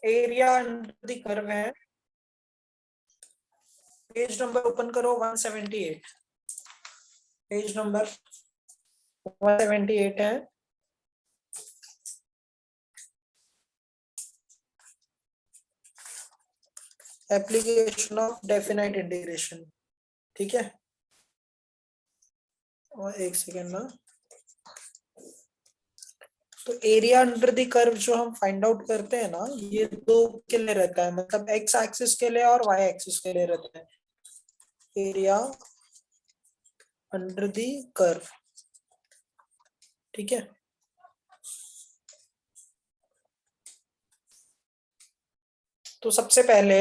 Area under the curve है, page number open करो 178, page number 178 है। एप्लीकेशन ऑफ डेफिनाइट इंटीग्रेशन, ठीक है। और एक सेकेंड ना, तो एरिया अंडर द कर्व जो हम फाइंड आउट करते हैं ना, ये दो के लिए रहता है, मतलब एक्स एक्सिस के लिए और वाई एक्सिस के लिए रहता है। एरिया अंडर द कर्व, ठीक है। तो सबसे पहले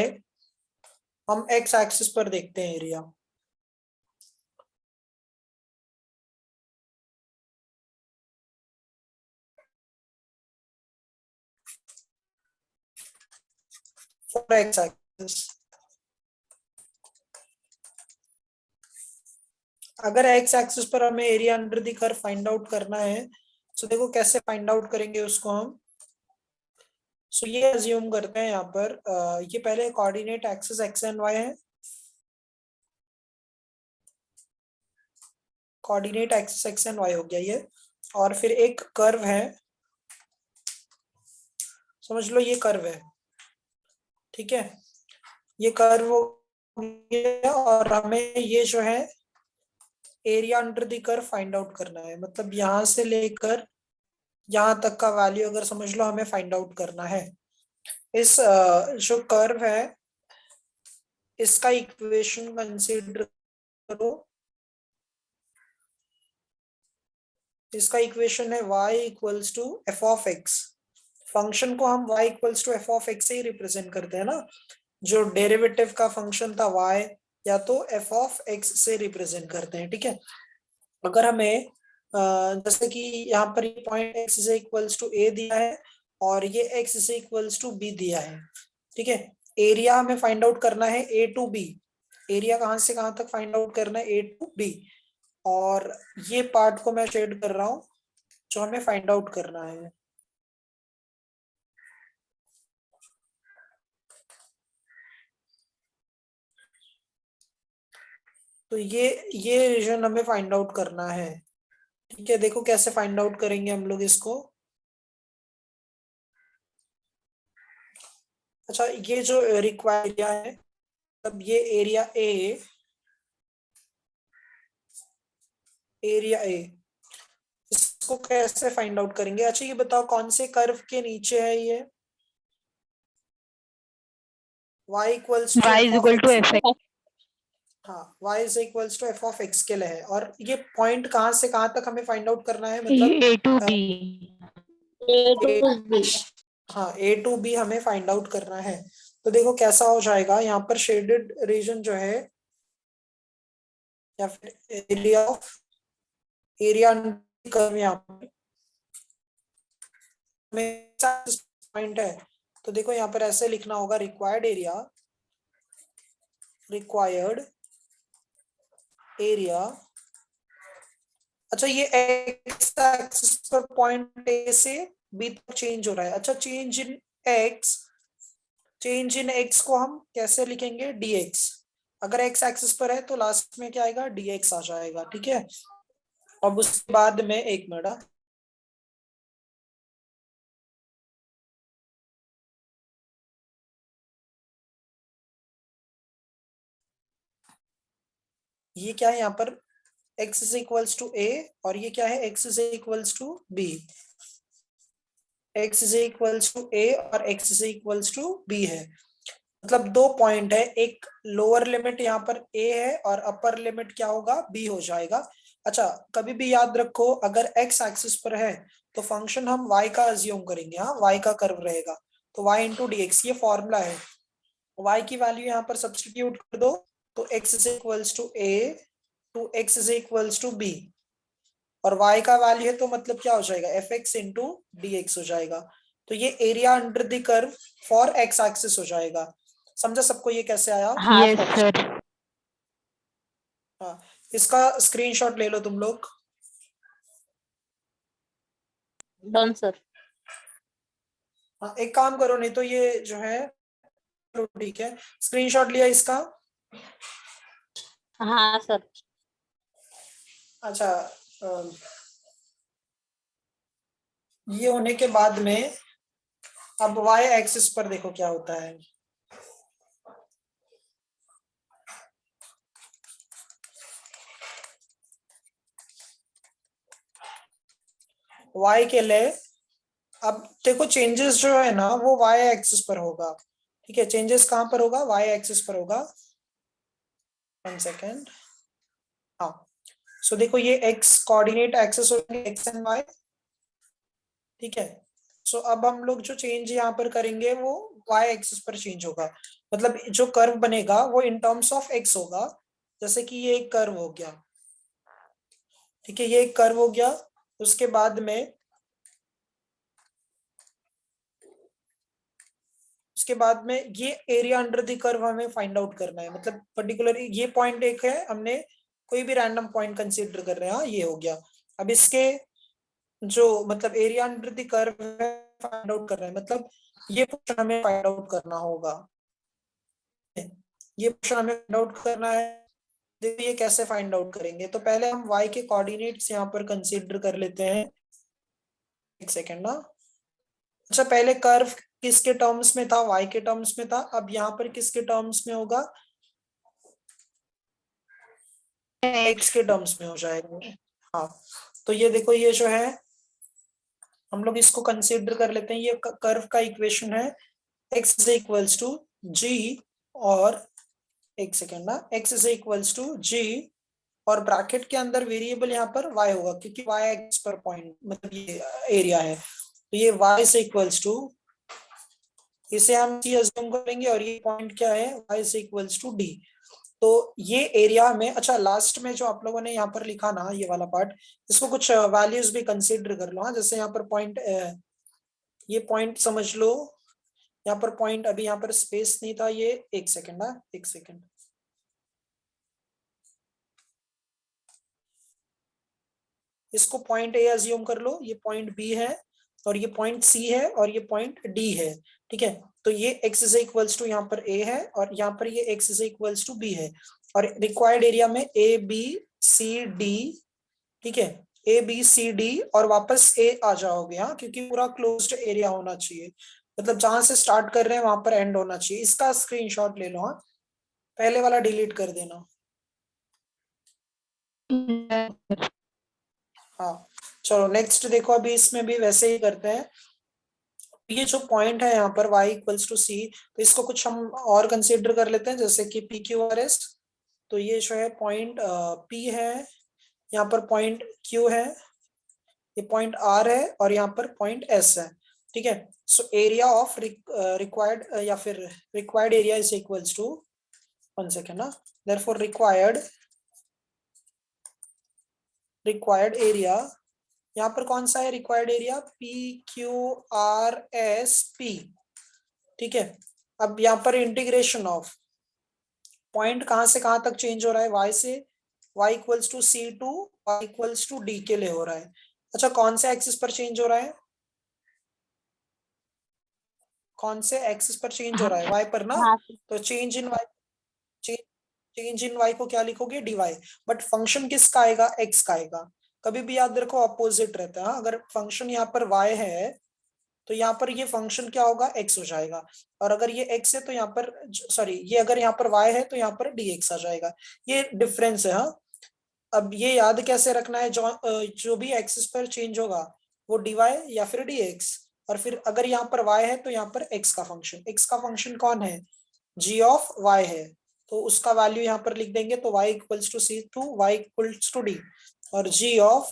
हम एक्स एक्सिस पर देखते हैं एरिया। फॉर एक्स एक्सिस, अगर एक्स एक्सिस पर हमें area under the curve find out करना है, तो देखो कैसे फाइंड आउट करेंगे उसको हम। सो ये अज्यूम करते हैं यहाँ पर ये पहले coordinate axis x and Y है, coordinate axis x and Y हो गया ये। और फिर एक कर्व है, समझ लो ये कर्व है, ठीक है। ये कर्व हो गया और हमें ये जो है area under the curve find out करना है, मतलब यहां से लेकर यहां तक का वैल्यू अगर समझ लो हमें फाइंड आउट करना है। इस जो कर्व है इसका इक्वेशन कंसीडर करो, इसका इक्वेशन है y equals to F of X. Function को हम y equals to F of X से ही रिप्रेजेंट करते हैं ना, जो डेरिवेटिव का फंक्शन था y या तो एफ ऑफ एक्स से रिप्रेजेंट करते हैं, ठीक है। अगर हमें जैसे कि यहाँ पर ये point x is equals to a दिया है और ये x is equals to b दिया है, ठीक है। एरिया हमें फाइंड आउट करना है a टू b, एरिया कहाँ से कहाँ तक फाइंड आउट करना है a टू b, और ये पार्ट को मैं शेड कर रहा हूँ जो हमें फाइंड आउट करना है। तो ये रीजन हमें फाइंड आउट करना है, ठीक है। देखो कैसे फाइंड आउट करेंगे हम लोग इसको। अच्छा, ये जो रिक्वायर्ड एरिया है, तब ये एरिया ए इसको कैसे फाइंड आउट करेंगे। अच्छा ये बताओ कौन से कर्व के नीचे है ये, y equals to y F is of equal to X, F X. हाँ y is equals to F of X के लिए है। और ये पॉइंट कहाँ से कहाँ तक हमें फाइंड आउट करना है, मतलब ए टू अ, बी। हाँ ए टू बी हमें फाइंड आउट करना है। तो देखो कैसा हो जाएगा, यहाँ पर शेडेड रीजन जो है या फिर एरिया कर्व यहाँ पर में पॉइंट है, तो देखो यहाँ पर ऐसे लिखना होगा रिक्वायर्ड एरिया। अच्छा ये एक्स एक्सिस पर पॉइंट ए से बी तक चेंज हो रहा है। अच्छा चेंज इन एक्स को हम कैसे लिखेंगे, dx। अगर एक्स एक्सिस पर है तो लास्ट में क्या आएगा, dx आ जाएगा, ठीक है। अब उसके बाद में एक मिनट, ये क्या है यहाँ पर x is equals to a और ये क्या है x is equals to b, x is equals to a और x is equals to b है। मतलब दो पॉइंट है, एक लोअर लिमिट यहाँ पर a है और अपर लिमिट क्या होगा, b हो जाएगा। अच्छा कभी भी याद रखो अगर x एक्सिस पर है तो फंक्शन हम y का अज्यूम करेंगे, हाँ y का कर्व रहेगा, तो y इंटू डी एक्स ये फॉर्मूला है। y की वैल्यू यहाँ पर सब्सटीट्यूट कर दो, तो x is equals to a to x is equals to b, और y का वैल्यू है तो मतलब क्या हो जाएगा, F X into D X हो जाएगा। तो ये area under the curve for x axis हो जाएगा। समझा सबको ये कैसे आया, यस सर। हाँ। इसका स्क्रीनशॉट ले लो तुम लोग। Done sir. हाँ एक काम करो, नहीं तो ये जो है, चलो ठीक है, स्क्रीनशॉट लिया इसका। हाँ सर। अच्छा, अम, ये होने के बाद में अब वाई एक्सिस पर देखो क्या होता है। वाई के लिए अब देखो चेंजेस जो है ना वो वाई एक्सिस पर होगा। ठीक है, चेंजेस कहां पर होगा, वाई एक्सिस पर होगा। 1 सेकेंड। हाँ, सो देखो ये एक्स कोऑर्डिनेट एक्सिस होंगे, एक्स एंड वाई। ठीक है, सो अब हम लोग जो चेंज यहाँ पर करेंगे वो वाई एक्सिस पर चेंज होगा। मतलब जो कर्व बनेगा वो इन टर्म्स ऑफ एक्स होगा। जैसे कि ये एक कर्व हो गया। ठीक है, ये एक कर्व हो गया। उसके बाद में ये एरिया अंडर द कर्व हमें फाइंड आउट करना है। मतलब पर्टिकुलरली ये पॉइंट एक है, हमने कोई भी रैंडम पॉइंट कंसीडर कर रहे हैं। हाँ, ये हो गया। अब इसके जो मतलब एरिया अंडर द कर्व है फाइंड आउट कर रहे हैं, मतलब ये पोर्शन हमें फाइंड आउट करना होगा। ये पोर्शन हमें फाइंड आउट करना है। देखो ये कैसे फाइंड आउट करेंगे, तो पहले हम y के कोऑर्डिनेट्स यहाँ पर कंसीडर कर लेते हैं। 1 सेकेंड ना। अच्छा, पहले कर्व किसके टर्म्स में था, y के टर्म्स में था। अब यहाँ पर किसके टर्म्स में होगा, x के टर्म्स में हो जाएगा। हाँ, तो ये देखो ये जो है हम लोग इसको कंसीडर कर लेते हैं। ये कर्व का इक्वेशन है x is equals to g, और 1 सेकेंड ना, x is equals to g, और ब्रैकेट के अंदर वेरिएबल यहाँ पर y होगा क्योंकि y एक्स पर पॉइंट मतलब ये एरिया है। तो ये y से इक्वल्स टू, इसे हम c अज्यूम करेंगे, और ये पॉइंट क्या है, y से इक्वल्स टू d। तो ये एरिया में, अच्छा लास्ट में जो आप लोगों ने यहाँ पर लिखा ना ये वाला पार्ट, इसको कुछ वैल्यूज भी कंसीडर कर लो। हाँ, जैसे यहाँ पर पॉइंट, ये पॉइंट समझ लो। यहाँ पर पॉइंट, अभी यहाँ पर स्पेस नहीं था ये। 1 सेकेंड ना, 1 सेकेंड। इसको पॉइंट ए अज्यूम कर लो, ये पॉइंट बी है, और ये पॉइंट सी है, और ये पॉइंट डी है। ठीक है, तो ये x इज इक्वल्स टू यहाँ पर a है, और यहाँ पर ये x is equals to b है। और रिक्वायर्ड एरिया में ए बी सी डी। ठीक है, ए बी सी डी और वापस ए आ जाओगे। हाँ, क्योंकि पूरा क्लोज्ड एरिया होना चाहिए। मतलब जहां से स्टार्ट कर रहे हैं वहां पर एंड होना चाहिए। इसका स्क्रीनशॉट ले लो। हाँ, पहले वाला डिलीट कर देना। हाँ, चलो नेक्स्ट देखो, अभी इसमें भी वैसे ही करते हैं। ये जो पॉइंट है यहाँ पर y इक्वल्स टू सी, तो इसको कुछ हम और कंसीडर कर लेते हैं, जैसे कि पी क्यू आर एस। तो ये जो है पॉइंट P है, यहाँ पर पॉइंट Q है, ये पॉइंट R है, और यहाँ पर पॉइंट S है। ठीक है, सो एरिया ऑफ रिक्वायर्ड या फिर required area is equals to, 1 second ना, देयरफॉर रिक्वायर्ड एरिया, यहाँ पर कौन सा है रिक्वायर्ड एरिया, PQRSP। ठीक है, अब यहाँ पर इंटीग्रेशन ऑफ पॉइंट कहां से कहां तक चेंज हो रहा है, y से y equals to C to y equals to D के लिए हो रहा है। अच्छा, कौन से एक्सिस पर चेंज हो रहा है, कौन से एक्सिस पर चेंज हो हाँ रहा है, y पर ना। हाँ तो change in y, change in y को क्या लिखोगे, dy। बट फंक्शन किसका आएगा, x का आएगा। कभी भी याद रखो अपोजिट रहता है। हाँ, अगर फंक्शन यहाँ पर y है तो यहाँ पर ये फंक्शन क्या होगा, x हो जाएगा। और अगर ये x है तो यहाँ पर, सॉरी, ये अगर यहाँ पर y है तो यहाँ पर dx आ जाएगा। ये डिफरेंस है। हाँ, अब ये याद कैसे रखना है, जो भी एक्सिस पर चेंज होगा वो dy या फिर dx। और फिर अगर यहाँ पर y है तो यहाँ पर x का फंक्शन कौन है, g ऑफ y है। तो उसका वैल्यू यहाँ पर लिख देंगे, तो y equals to C to y equals to d, और g of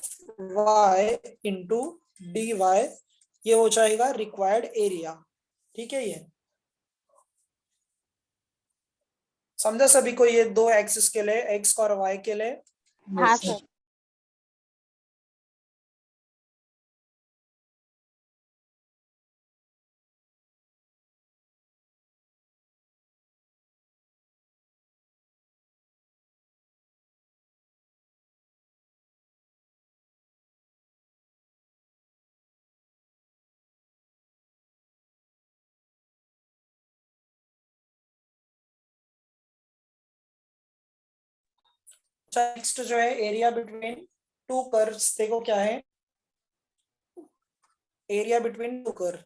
y into D Y, ये हो जाएगा रिक्वायर्ड एरिया। ठीक है, ये समझा सभी को, ये दो एक्सिस के लिए, एक्स और वाई के लिए। हाँ सर। नेक्स्ट जो है एरिया बिटवीन टू कर्व्स, देखो क्या है area between two curve.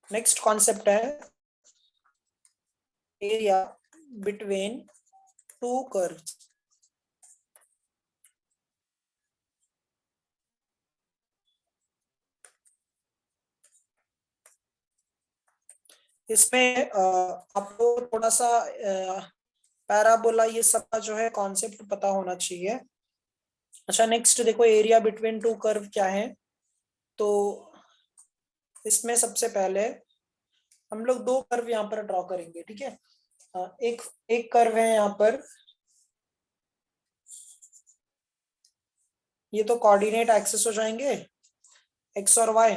Next concept है एरिया बिटवीन टू कर्व्स। इसमें आपको थोड़ा सा पैराबोला ये सब का जो है कॉन्सेप्ट पता होना चाहिए। अच्छा नेक्स्ट देखो एरिया बिटवीन टू कर्व क्या है। तो इसमें सबसे पहले हम लोग दो कर्व यहाँ पर ड्रॉ करेंगे, ठीक है। एक एक कर्व है यहाँ पर, ये तो कोऑर्डिनेट एक्सिस हो जाएंगे एक्स और वाई।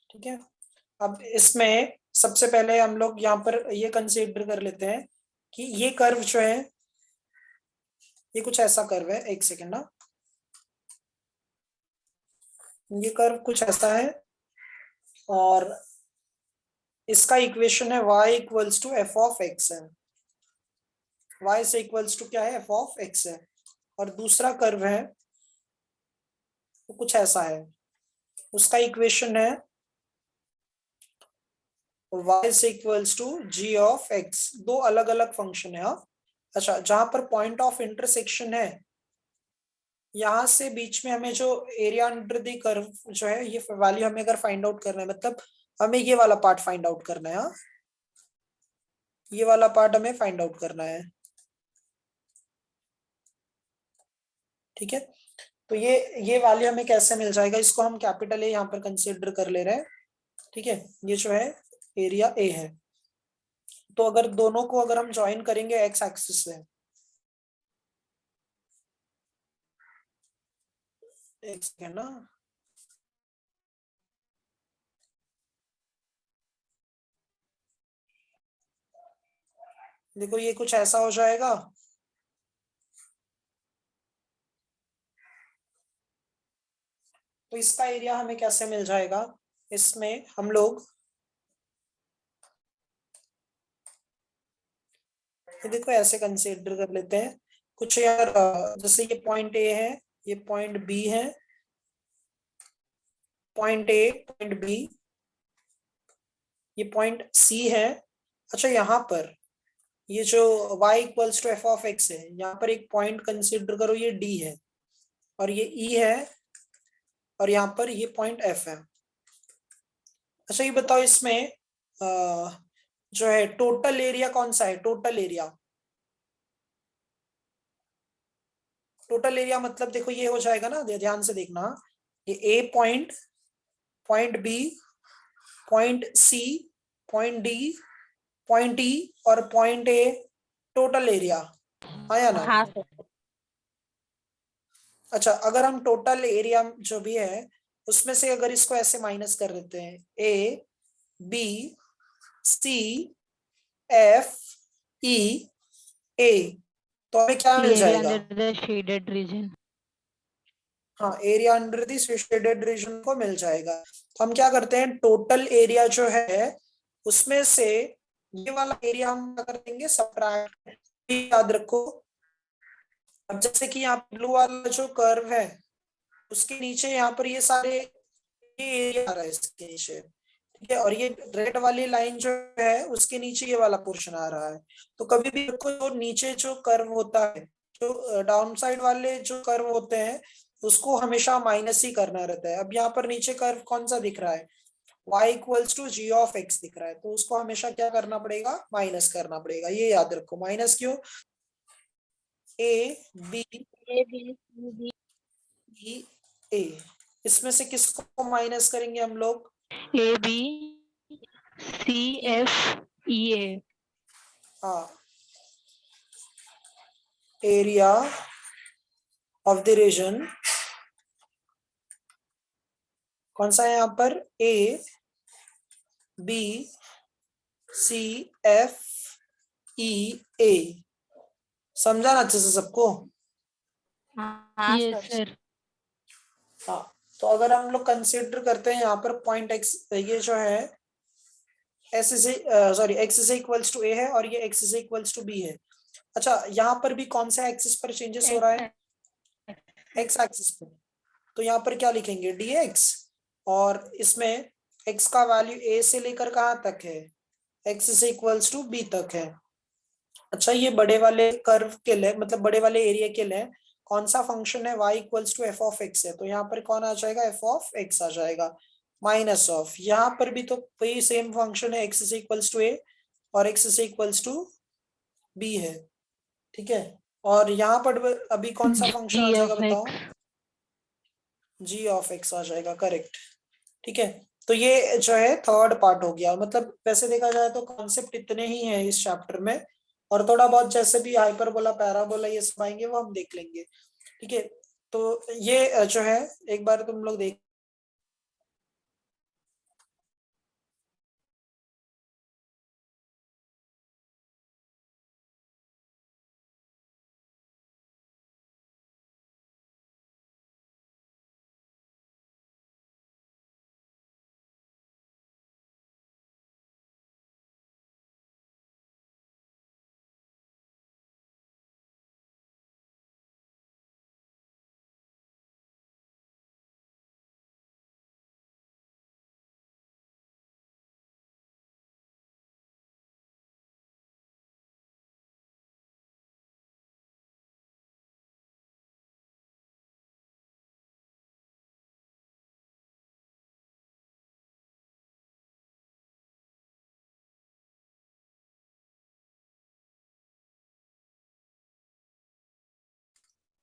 ठीक है, अब इसमें सबसे पहले हम लोग यहाँ पर ये कंसीडर कर लेते हैं कि ये कर्व जो है ये कुछ ऐसा कर्व है। एक सेकेंड ना, ये कर्व कुछ ऐसा है और इसका इक्वेशन है y equals to F of X है। y से इक्वल्स टू क्या है, एफ ऑफ एक्स है। और दूसरा कर्व है तो कुछ ऐसा है, उसका इक्वेशन है y से equals to G of X. दो अलग अलग फंक्शन है। अच्छा, जहां पर पॉइंट ऑफ इंटरसेक्शन है यहाँ से बीच में हमें जो एरिया अंडर द कर्व जो है ये वैल्यू हमें अगर फाइंड आउट करना है, मतलब हमें ये वाला पार्ट फाइंड आउट करना है। ये वाला पार्ट हमें फाइंड आउट करना है, ठीक है। तो ये वैल्यू हमें कैसे मिल जाएगा, इसको हम कैपिटल ए यहाँ पर कंसीडर कर ले रहे हैं, ठीक है। ये जो है एरिया ए है। तो अगर दोनों को अगर हम ज्वाइन करेंगे एक्स एक्सिस से, एक सेकेंड ना, देखो ये कुछ ऐसा हो जाएगा। तो इसका एरिया हमें कैसे मिल जाएगा, इसमें हम लोग ये देखो ऐसे कंसीडर कर लेते हैं कुछ यार, जैसे ये पॉइंट ए है, ये पॉइंट बी है, पॉइंट ए पॉइंट बी, ये पॉइंट सी है। अच्छा यहाँ पर ये जो y equals to F of X है, यहाँ पर एक पॉइंट कंसीडर करो, ये d है और ये e है और यहाँ पर ये पॉइंट f है। अच्छा ये बताओ इसमें जो है टोटल एरिया कौन सा है, टोटल एरिया। टोटल एरिया मतलब देखो ये हो जाएगा ना, ध्यान से देखना, ये A point, point B, point C, point D, point E और पॉइंट ए, टोटल एरिया आया ना। हाँ सर। अच्छा अगर हम टोटल एरिया जो भी है उसमें से अगर इसको ऐसे माइनस कर देते हैं, A B C F E ए, तो हमें क्या मिल एरिया जाएगा। Under the shaded region. हाँ, area under the shaded region को मिल जाएगा। तो हम क्या करते हैं, टोटल एरिया जो है उसमें से ये वाला एरिया हम क्या कर देंगे, सबट्रैक्ट। याद रखो, अब जैसे कि यहाँ ब्लू वाला जो कर्व है उसके नीचे यहाँ पर ये सारे ये एरिया आ रहा है इसके नीचे, ठीक है। और ये रेड वाली लाइन जो है उसके नीचे ये वाला पोर्शन आ रहा है। तो कभी भी देखो जो नीचे जो कर्व होता है, जो डाउन साइड वाले जो कर्व होते हैं उसको हमेशा माइनस ही करना रहता है। अब यहाँ पर नीचे कर्व कौन सा दिख रहा है, y equals to G of X दिख रहा है, तो उसको हमेशा क्या करना पड़ेगा, माइनस करना पड़ेगा। ये याद रखो, माइनस क्यों, ए बी ई ए, इसमें से किसको माइनस करेंगे हम लोग, A B C F E ए। हाँ, एरिया ऑफ द रीजन कौन सा है यहाँ पर, A B C F E ए। समझा ना अच्छे से सबको। हाँ सर। हाँ, तो अगर हम लोग कंसीडर करते हैं यहाँ पर पॉइंट एक्स, ये जो है X is equals to A है और ये X is equals to B है। अच्छा, यहाँ पर भी कौन सा एक्सिस पर चेंजेस हो रहा है? एक्स एक्सिस पे। तो यहाँ पर क्या लिखेंगे? dx, और इसमें x का वैल्यू a से लेकर कहाँ तक है? x is equals to b तक है। अच्छा, ये बड़े वाले कर्व के लिए, मतलब बड़े वाले एरिया के लिए कौन सा फंक्शन है? y equals to F of X है, तो यहाँ पर कौन आ जाएगा? एफ ऑफ एक्स आ जाएगा, माइनस ऑफ, यहाँ पर भी तो वही सेम फंक्शन है, x is equals to a और x is equals to b है। ठीक है, और यहाँ पर अभी कौन सा फंक्शन आ जी जाएगा ऑफ बताओ? एक्स। g ऑफ x आ जाएगा, करेक्ट। ठीक है, तो ये जो है थर्ड पार्ट हो गया। मतलब वैसे देखा जाए तो कॉन्सेप्ट इतने ही हैं इस चैप्टर में, और थोड़ा बहुत जैसे भी हाइपरबोला, पैराबोला ये सब आएंगे वो हम देख लेंगे। ठीक है, तो ये जो है एक बार तुम लोग देख,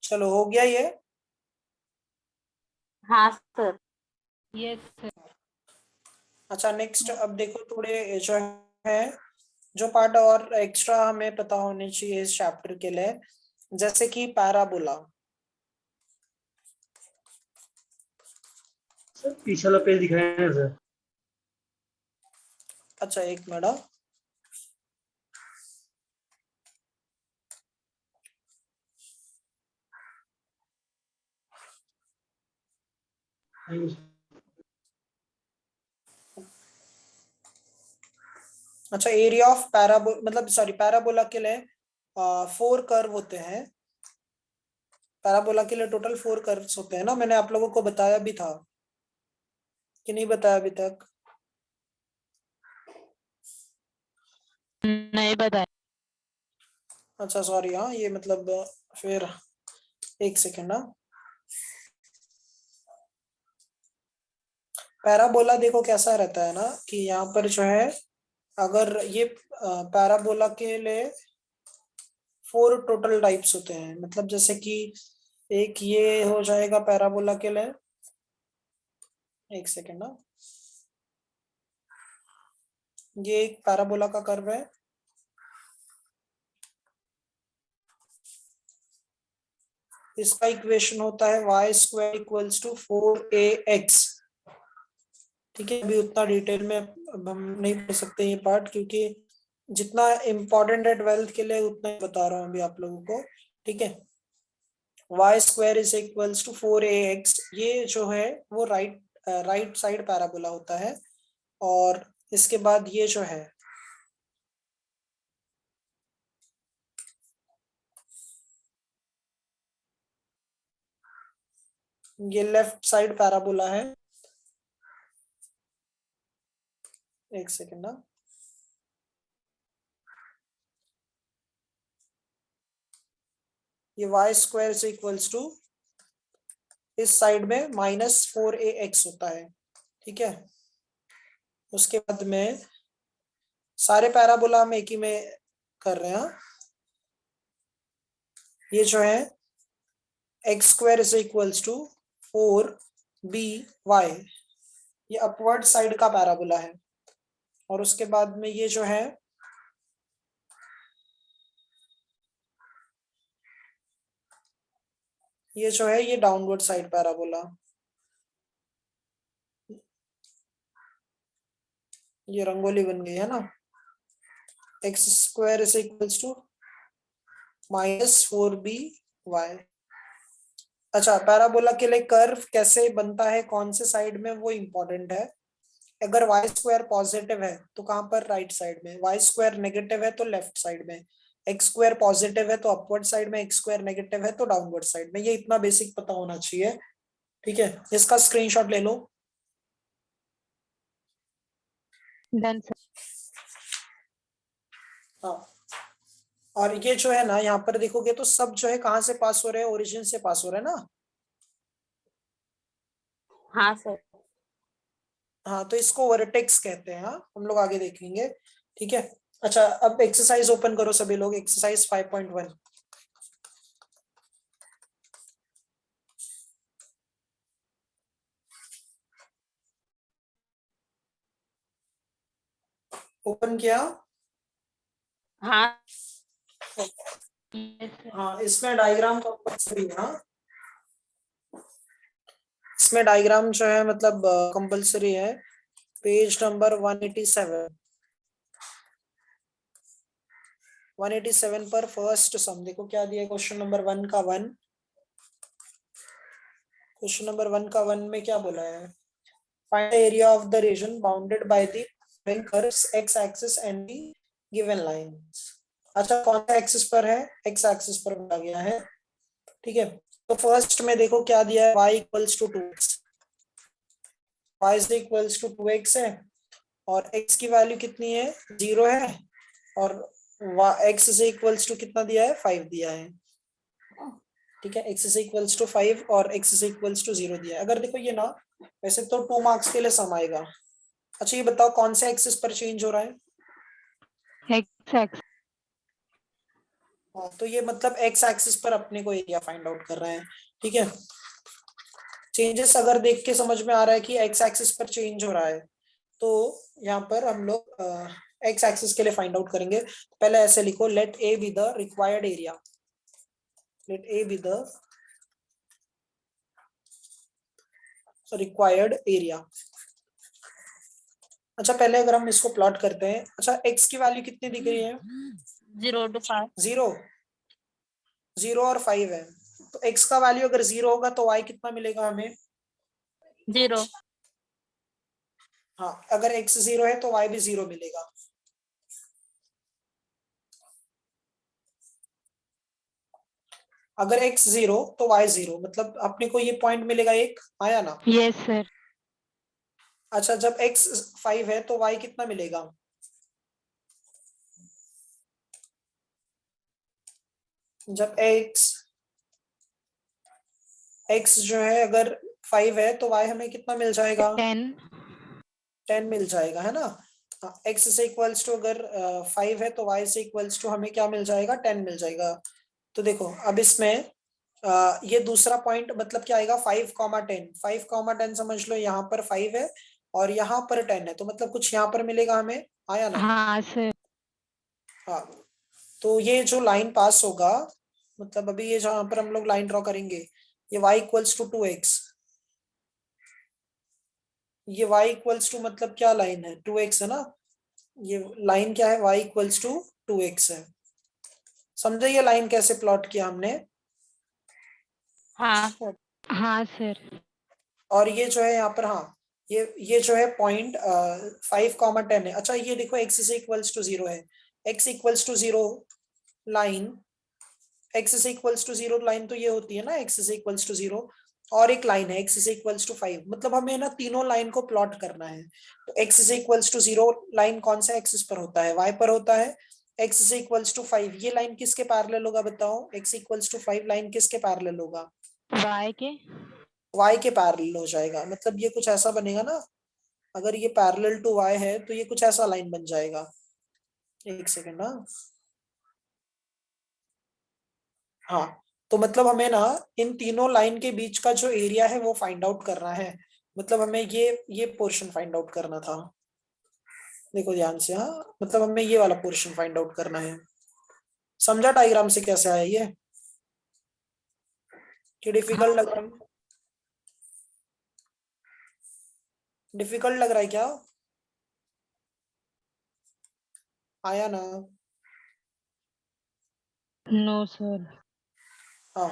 चलो हो गया ये। हाँ सर। Yes sir. अच्छा, नेक्स्ट अब देखो थोड़े जो है, जो पार्ट और एक्स्ट्रा हमें पता होने चाहिए इस चैप्टर के लिए, जैसे कि पैराबोला। सर पीछे वाला पेज दिखाया है सर। अच्छा, एक मिनट। अच्छा, एरिया ऑफ मतलब सॉरी, पैराबोला के लिए 4 कर्व होते हैं। पैराबोला के लिए टोटल 4 कर्व्स होते हैं ना, मैंने आप लोगों को बताया भी था कि नहीं बताया अभी तक? नहीं बताया। अच्छा सॉरी, हाँ ये मतलब फिर एक सेकेंड ना। पैराबोला देखो कैसा रहता है ना, कि यहाँ पर जो है, अगर ये पैराबोला के लिए 4 टोटल टाइप्स होते हैं। मतलब जैसे कि एक ये हो जाएगा पैराबोला के लिए, एक सेकेंड ना, ये एक पैराबोला का कर्व है। इसका इक्वेशन होता है Y square equals to 4ax। ठीक है, अभी उतना डिटेल में अब हम नहीं पढ़ सकते ये पार्ट, क्योंकि जितना इम्पोर्टेंट है 12th के लिए उतना ही बता रहा हूँ अभी आप लोगों को। ठीक है, Y square is equals to 4ax, ये जो है वो राइट साइड पैराबोला होता है। और इसके बाद ये जो है, ये लेफ्ट साइड पैराबोला है। एक सेकेंड ना, ये Y square is equals to, इस साइड में -4ax होता है। ठीक है, उसके बाद में सारे पैराबोला हम एक ही में कर रहे हैं। ये जो है x square is equals to 4by, ये अपवर्ड साइड का पैराबोला है। और उसके बाद में ये जो है, ये जो है ये डाउनवर्ड साइड पैराबोला। ये रंगोली बन गई है ना, x square is equals to -4by। अच्छा, पैराबोला के लिए कर्व कैसे बनता है, कौन से साइड में, वो इम्पोर्टेंट है। अगर वाई स्क्वायर पॉजिटिव है तो कहाँ पर, राइट साइड में, वाई स्क्वायर नेगेटिव है तो लेफ्ट साइड में, एक्स स्क्वायर पॉजिटिव है तो अपवर्ड साइड में, एक्स स्क्वायर नेगेटिव है तो डाउनवर्ड साइड में। ये इतना बेसिक पता होना चाहिए, ठीक है। इसका स्क्रीनशॉट ले लो। Done sir. हाँ, और ये जो है ना, यहाँ पर देखोगे तो सब जो है कहाँ से पास हो रहे हैं, ओरिजिन से पास हो रहे हैं ना। हाँ सर। हाँ, तो इसको वर्टेक्स कहते हैं। हाँ, हम लोग आगे देखेंगे, ठीक है। अच्छा, अब एक्सरसाइज ओपन करो सभी लोग, एक्सरसाइज 5.1। ओपन किया? हाँ हाँ, इसमें डायग्राम कंपल्सरी है। हाँ, इसमें डायग्राम जो है मतलब कंपल्सरी है। पेज नंबर 187, 187 पर फर्स्ट सम देखो क्या दिया है। क्वेश्चन नंबर 1 का 1, क्वेश्चन नंबर 1 का 1 में क्या बोला है, find the area of the reason bounded by the curves x axis and the given lines. अच्छा, कौन सा एक्सिस पर है, एक्स एक्सिस पर बोला गया है, ठीक है। तो फर्स्ट में देखो क्या दिया है, y equals to 2x, y is equals to 2x है, और x की वैल्यू कितनी है, 0 है, और x इज इक्वल्स टू कितना दिया है, 5 दिया है, ठीक है। x इज इक्वल्स टू 5 और x इज इक्वल्स टू 0 दिया है। अगर देखो ये ना, वैसे तो 2 मार्क्स के लिए सम आएगा। अच्छा, ये बताओ कौन से एक्सिस पर चेंज हो रहा है। X x. हाँ, तो ये मतलब एक्स एक्सिस पर अपने को एरिया फाइंड आउट कर रहे हैं, ठीक है। चेंजेस अगर देख के समझ में आ रहा है कि एक्स एक्सिस पर चेंज हो रहा है, तो यहाँ पर हम लोग एक्स एक्सिस के लिए फाइंड आउट करेंगे। पहले ऐसे लिखो, let A B the required area, let A B the required area. अच्छा, पहले अगर हम इसको प्लॉट करते हैं, अच्छा एक्स की वैल्यू कितनी दिख रही है, 0 to 5। 0, 0 और 5 है। तो एक्स का वैल्यू अगर 0 होगा तो वाई कितना मिलेगा हमें, 0। हाँ, अगर एक्स 0 है तो वाई भी 0 मिलेगा। अगर x 0 तो y 0, मतलब अपने को ये पॉइंट मिलेगा एक, आया ना। Yes sir. अच्छा, जब x 5 है तो y कितना मिलेगा, जब x जो है अगर 5 है तो y हमें कितना मिल जाएगा, 10 मिल जाएगा, है ना। x से इक्वल्स टू अगर 5 है तो y से इक्वल्स टू हमें क्या मिल जाएगा, 10 मिल जाएगा। तो देखो अब इसमें ये दूसरा पॉइंट मतलब क्या आएगा, 5,10, 5,10 समझ लो, यहाँ पर 5 है और यहाँ पर 10 है, तो मतलब कुछ यहाँ पर मिलेगा हमें, आया ना। हाँ सर। हाँ, तो ये जो लाइन पास होगा, मतलब अभी ये जहां पर हम लोग लाइन ड्रॉ करेंगे, ये y इक्वल्स टू 2x, ये y इक्वल्स टू मतलब क्या लाइन है, 2x है ना। ये लाइन क्या है, y इक्वल्स टू 2x है। समझे ये लाइन कैसे प्लॉट किया हमने। हाँ सर। हाँ सर। और ये जो है यहाँ पर, हाँ, ये जो है पॉइंट 5,10 है। अच्छा, ये देखो x इज इक्वल्स टू 0 है, x equals to 0 line, x is equals to 0 line तो ये होती है ना, x इज इक्वल्स टू 0, और एक लाइन है x इज इक्वल्स टू 5, मतलब हमें ना तीनों लाइन को प्लॉट करना है। तो x is equals to 0 line कौन सा एक्सिस पर होता है, y पर होता है। x इज इक्वल्स टू 5 ये लाइन किसके पैरेलल होगा बताओ, x इक्वल्स टू 5 लाइन किसके पैरेलल होगा, वाई के। y के पैरेलल हो जाएगा। मतलब ये कुछ ऐसा बनेगा ना, अगर ये पैरेलल टू y है तो ये कुछ ऐसा लाइन बन जाएगा। एक सेकेंड, हाँ, तो मतलब हमें ना इन तीनों लाइन के बीच का जो एरिया है वो फाइंड आउट करना है। मतलब हमें ये पोर्शन फाइंड आउट करना था। देखो ध्यान से, हाँ, मतलब हमें ये वाला पोर्शन फाइंड आउट करना है। समझा डायग्राम से कैसे आया ये, कि डिफिकल्ट लग रहा है, डिफिकल्ट लग रहा है क्या, आया ना। No sir. हाँ,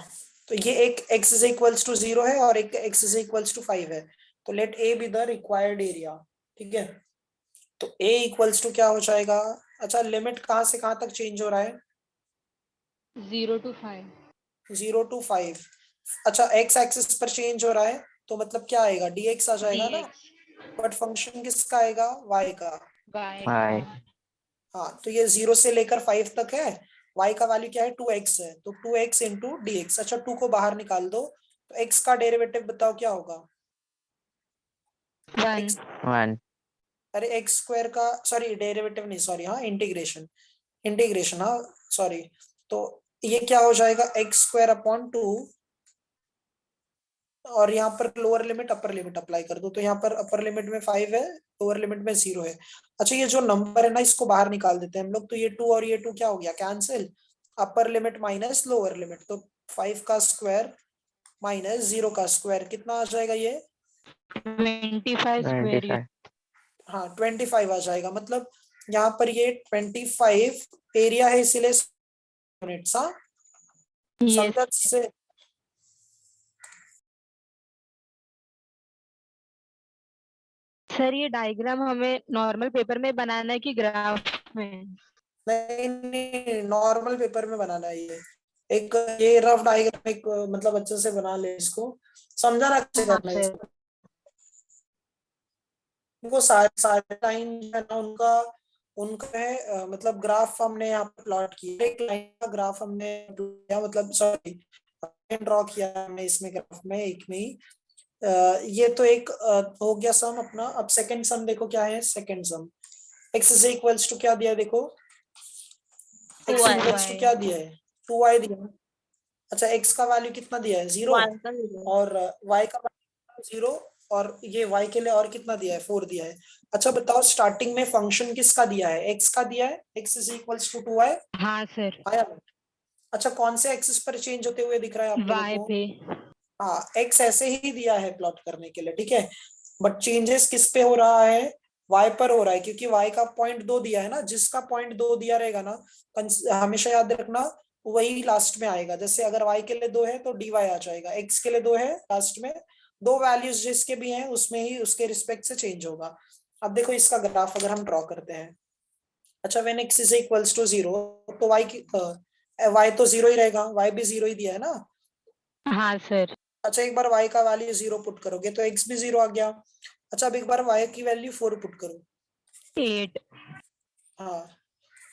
तो ये एक x इज इक्वल्स टू 0 है और एक x इज इक्वल्स टू 5 है। तो let a B the required area, ठीक है, तो a इक्वल्स टू क्या हो जाएगा? अच्छा, लिमिट कहाँ से कहाँ तक चेंज हो रहा है? 0 to 5. 0 to 5। अच्छा, x एक्सिस पर चेंज हो रहा है तो मतलब क्या आएगा? dx आ जाएगा ना। dx बट फंक्शन किसका आएगा? y का। y y हाँ, तो ये 0 से लेकर 5 तक है। y का वैल्यू क्या है? 2x है, तो 2x इंटू dx। अच्छा, 2 को बाहर निकाल दो तो x का डेरिवेटिव बताओ क्या होगा? 1 x, 1 अरे x स्क्वायर का, सॉरी डेरिवेटिव नहीं, सॉरी, हाँ इंटीग्रेशन, इंटीग्रेशन, हाँ सॉरी। तो ये क्या हो जाएगा? एक्स स्क्वायर अपॉन 2, और यहाँ पर lower limit upper limit apply कर दो, तो यहाँ पर अपर लिमिट में 5 है, लोअर लिमिट में 0 है। अच्छा, ये जो नंबर है ना, इसको बाहर निकाल देते हैं हम लोग, तो ये 2 और ये 2 क्या हो गया? Cancel. Upper limit minus lower limit, तो 5 का स्क्वायर माइनस 0 का स्क्वायर कितना आ जाएगा ये? 25 square 25 हाँ 25 आ जाएगा। मतलब यहाँ पर ये 25 एरिया है, इसीलिए यूनिट्स। हाँ, yes समझा से? सर ये डायग्राम हमें नॉर्मल पेपर में बनाना है कि ग्राफ में? नहीं नहीं, नॉर्मल पेपर में बनाना है ये। एक ये रफ डायग्राम एक मतलब अच्छे से बना ले इसको, समझा ना कैसे हाँ करना है सर इसको। उनको सारे सारे लाइन है ना उनका, उनका है मतलब ग्राफ हमने यहाँ पे प्लॉट किया, एक लाइन का ग्राफ हमने किया, मतलब सॉरी ड्रॉ किया हमने इसमें ग्राफ में एक में ही। ये तो एक हो गया सम अपना। अब सेकंड सम देखो क्या है। Second sum x is equals to क्या दिया है देखो, x 2y इक्वल्स टू क्या दिया है? 2y दिया है। अच्छा, x का वैल्यू कितना दिया है? 0, 1 का 0 और y का वैल्यू 0, और ये y के लिए और कितना दिया है? 4 दिया है। अच्छा बताओ, स्टार्टिंग में फंक्शन किसका दिया है? x का दिया है, x is equals to 2y हाँ सर आया ना? अच्छा, कौन से एक्सिस पर चेंज होते हुए दिख रहा है आप लोगों y को? पे हाँ, x ऐसे ही दिया है प्लॉट करने के लिए, ठीक है, बट चेंजेस किस पे हो रहा है? y पर हो रहा है, क्योंकि y का पॉइंट 2 दिया है ना, जिसका पॉइंट 2 दिया रहेगा ना, हमेशा याद रखना वही लास्ट में आएगा। जैसे अगर y के लिए 2 है तो dy आ जाएगा, x के लिए 2 है लास्ट में, दो वैल्यूज जिसके भी हैं उसमें ही उसके रिस्पेक्ट से चेंज होगा। अब देखो इसका ग्राफ अगर हम ड्रॉ करते हैं। अच्छा, when x is equals to 0, तो y की y तो 0 ही रहेगा, y भी 0 ही दिया है ना। हाँ सर अच्छा, एक बार y का वैल्यू 0 पुट करोगे तो x भी 0 आ गया। अच्छा, अब एक बार y की वैल्यू 4 पुट करो। 8 हाँ,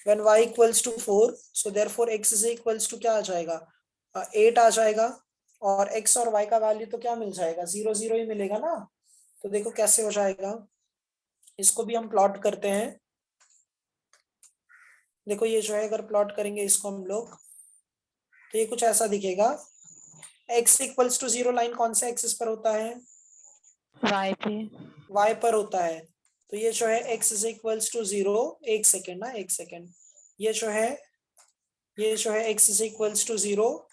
when y equals to 4, so therefore x is equals to क्या आ जाएगा? 8 आ जाएगा। और x और y का वैल्यू तो क्या मिल जाएगा? 0 0 ही मिलेगा ना। तो देखो कैसे हो जाएगा, इसको भी हम प्लॉट करते हैं। देखो ये जो है, अगर प्लॉट करेंगे इसको हम लोग, तो ये कुछ ऐसा दिखेगा। x इक्वल्स टू 0 लाइन कौन से एक्सिस पर होता है? y पे y पर होता है। तो ये जो है x इज इक्वल्स टू 0, एक सेकेंड ना, एक सेकेंड, ये जो है x इज इक्वल्स टू 0,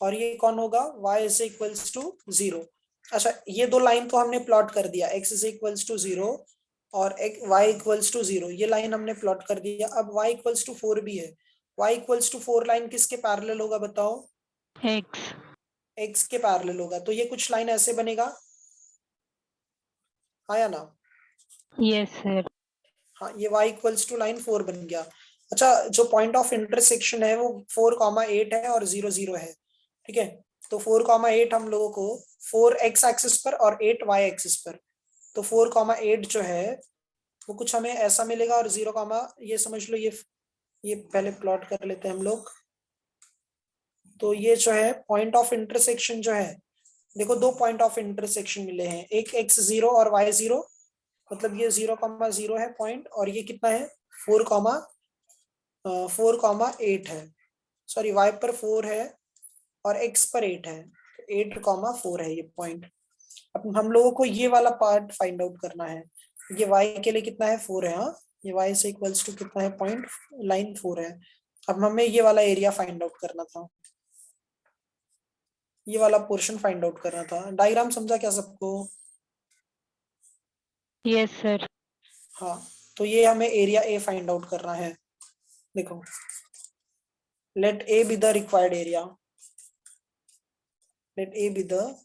और ये कौन होगा? y is equals to 0। अच्छा, ये दो लाइन तो हमने प्लॉट कर दिया, x इज इक्वल्स टू 0 और y इक्वल्स टू 0, ये लाइन हमने प्लॉट कर दिया। अब y इक्वल्स टू 4 भी है, y इक्वल्स टू 4 लाइन किसके पैरेलल होगा बताओ? x x के पैरेलल होगा, तो ये कुछ लाइन ऐसे बनेगा, आया ना? yes सर हाँ, ये y इक्वल्स टू लाइन 4 बन गया। अच्छा, जो पॉइंट ऑफ इंटरसेक्शन है वो 4,8 है और 0 0 है, ठीक है। तो 4,8 हम लोगों को 4 x एक्सिस पर और 8 y एक्सिस पर, तो 4,8 जो है वो कुछ हमें ऐसा मिलेगा, और 0, ये समझ लो, ये पहले प्लॉट कर लेते हैं हम लोग। तो ये जो है पॉइंट ऑफ इंटरसेक्शन जो है, देखो दो पॉइंट ऑफ इंटरसेक्शन मिले हैं, एक x0 और y0, मतलब ये 0,0 है पॉइंट, और ये कितना है? 4,8 है, सॉरी y पर 4 है और x पर 8 है, 8,4 है ये पॉइंट। अब हम लोगों को ये वाला पार्ट फाइंड आउट करना है। ये y के लिए कितना है? 4 है। हाँ, ये y से इक्वल्स टू कितना है? पॉइंट लाइन 4 है। अब हमें ये वाला एरिया फाइंड आउट करना था, ये वाला पोर्शन फाइंड आउट करना था। डायग्राम समझा क्या सबको? yes सर हाँ, तो ये हमें एरिया ए फाइंड आउट करना है। देखो, let A B the required area, let A B the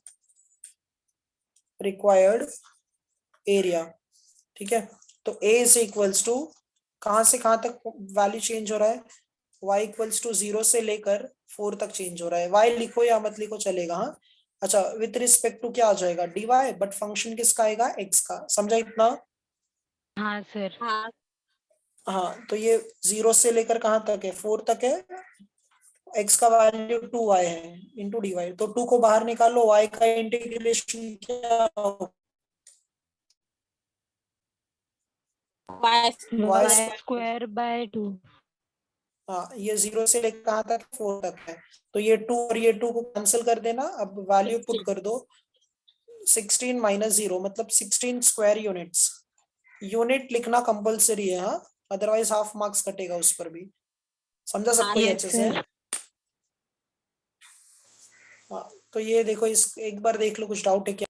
required area, ठीक है, तो a इज इक्वल्स टू कहां से कहां तक वैल्यू चेंज हो रहा है, y इक्वल्स टू 0 से लेकर 4 तक चेंज हो रहा है। y लिखो या मत लिखो चलेगा, हाँ। अच्छा, विथ रिस्पेक्ट टू क्या आ जाएगा, dy, बट फंक्शन किसका आएगा, x का, समझा इतना। हाँ सर। हाँ हाँ, तो ये 0 से लेकर कहां तक है, 4 तक है, x का वैल्यू 2y है इंटू dy, तो 2 को बाहर निकालो, y का इंटीग्रेशन क्या होगा, y y y square. Square by 2। हाँ, ये 0 से लेकर कहां तक, 4 तक है, तो ये 2 और ये 2 को कैंसिल कर देना, अब वैल्यू पुट 16 कर दो, 16 माइनस 0 मतलब 16 स्क्वायर यूनिट्स, यूनिट लिखना कंपलसरी है, हाँ, अदरवाइज हाफ मार्क्स कटेगा उस पर भी, समझा हाँ सबको ये यस अच्छे से। सर। हाँ, तो ये देखो, इस एक बार देख लो, कुछ डाउट है क्या।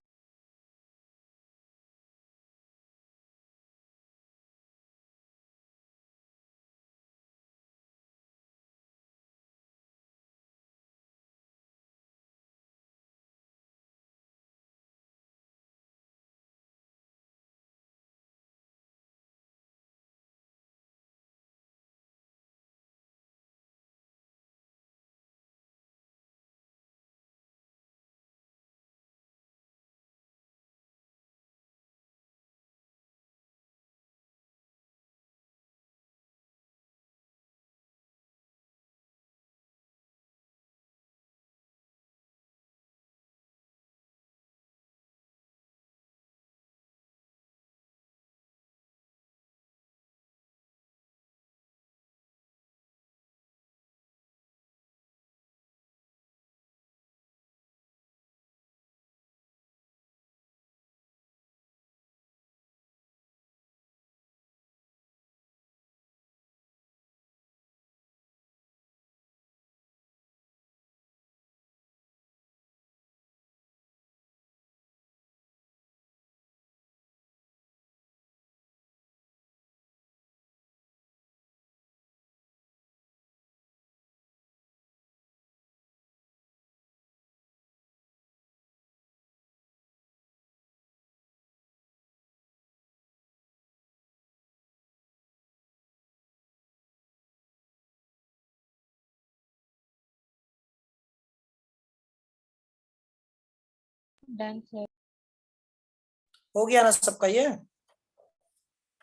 Done sir. हो गया ना सबका ये।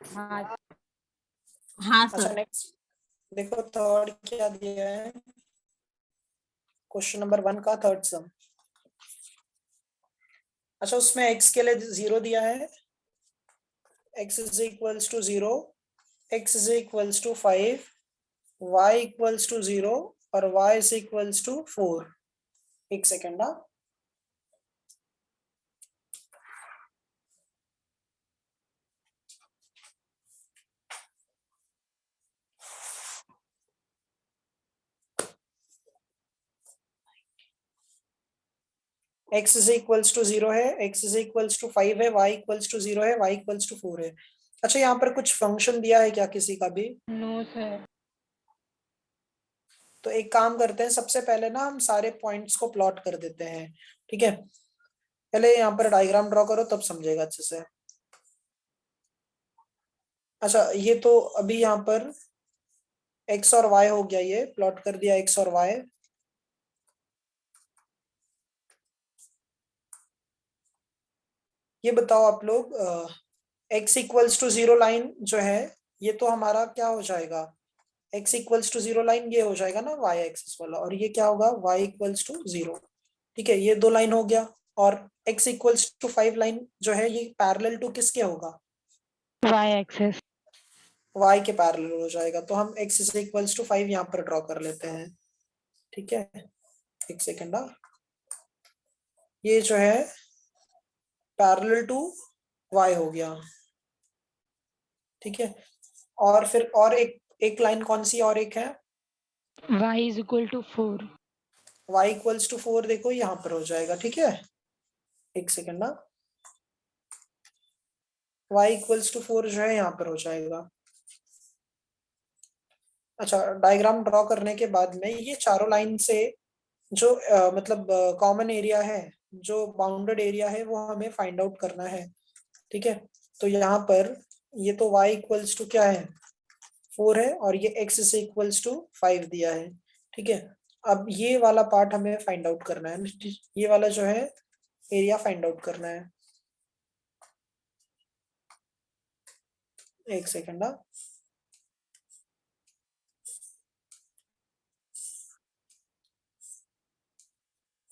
हाँ हाँ अच्छा, सर। नेक्स्ट देखो, थर्ड क्या दिया है, क्वेश्चन नंबर 1 का थर्ड सम। अच्छा, उसमें x के लिए 0 दिया है, x is equals to 0, x is equals to 5, y equals to 0 और y इज इक्वल्स टू 4। एक सेकेंड, हाँ। x इज इक्वल्स टू 0 है, x इज इक्वल्स टू 5 है, y इक्वल्स टू 0 है, y इक्वल्स टू 4 है। अच्छा, यहाँ पर कुछ फंक्शन दिया है क्या किसी का भी, नो सर। तो एक काम करते हैं, सबसे पहले ना हम सारे पॉइंट्स को प्लॉट कर देते हैं, ठीक है। पहले यहाँ पर डायग्राम ड्रॉ करो, तब समझेगा अच्छे से। अच्छा, ये तो अभी यहाँ पर x और y हो गया, ये प्लॉट कर दिया x और y। ये बताओ आप लोग, x इक्वल्स टू 0 लाइन जो है, ये तो हमारा क्या हो जाएगा, x इक्वल्स टू 0 लाइन ये हो जाएगा ना y एक्सिस वाला, और ये क्या होगा, y इक्वल्स टू 0। ठीक है, ये 2 लाइन हो गया, और x इक्वल्स टू 5 लाइन जो है, ये पैरेलल टू किसके होगा, y एक्सेस। y के पैरेलल हो जाएगा, तो हम x इज इक्वल्स टू 5 यहाँ पर ड्रॉ कर लेते हैं। ठीक है, एक सेकेंड, ये जो है पैरेलल टू y हो गया। ठीक है, और फिर और एक एक लाइन कौन सी और एक है, y is equal to 4। y equals to 4, देखो यहाँ पर हो जाएगा। ठीक है, एक सेकेंड ना, y इक्वल्स टू 4 जो है यहाँ पर हो जाएगा। अच्छा, डायग्राम ड्रॉ करने के बाद में ये चारों लाइन से जो मतलब कॉमन एरिया है, जो बाउंडेड एरिया है, वो हमें फाइंड आउट करना है। ठीक है, तो यहाँ पर ये तो y इक्वल्स टू क्या है 4 है और ये x इज इक्वल्स टू 5 दिया है। ठीक है, अब ये वाला पार्ट हमें फाइंड आउट करना है, ये वाला जो है एरिया फाइंड आउट करना है। एक सेकंड।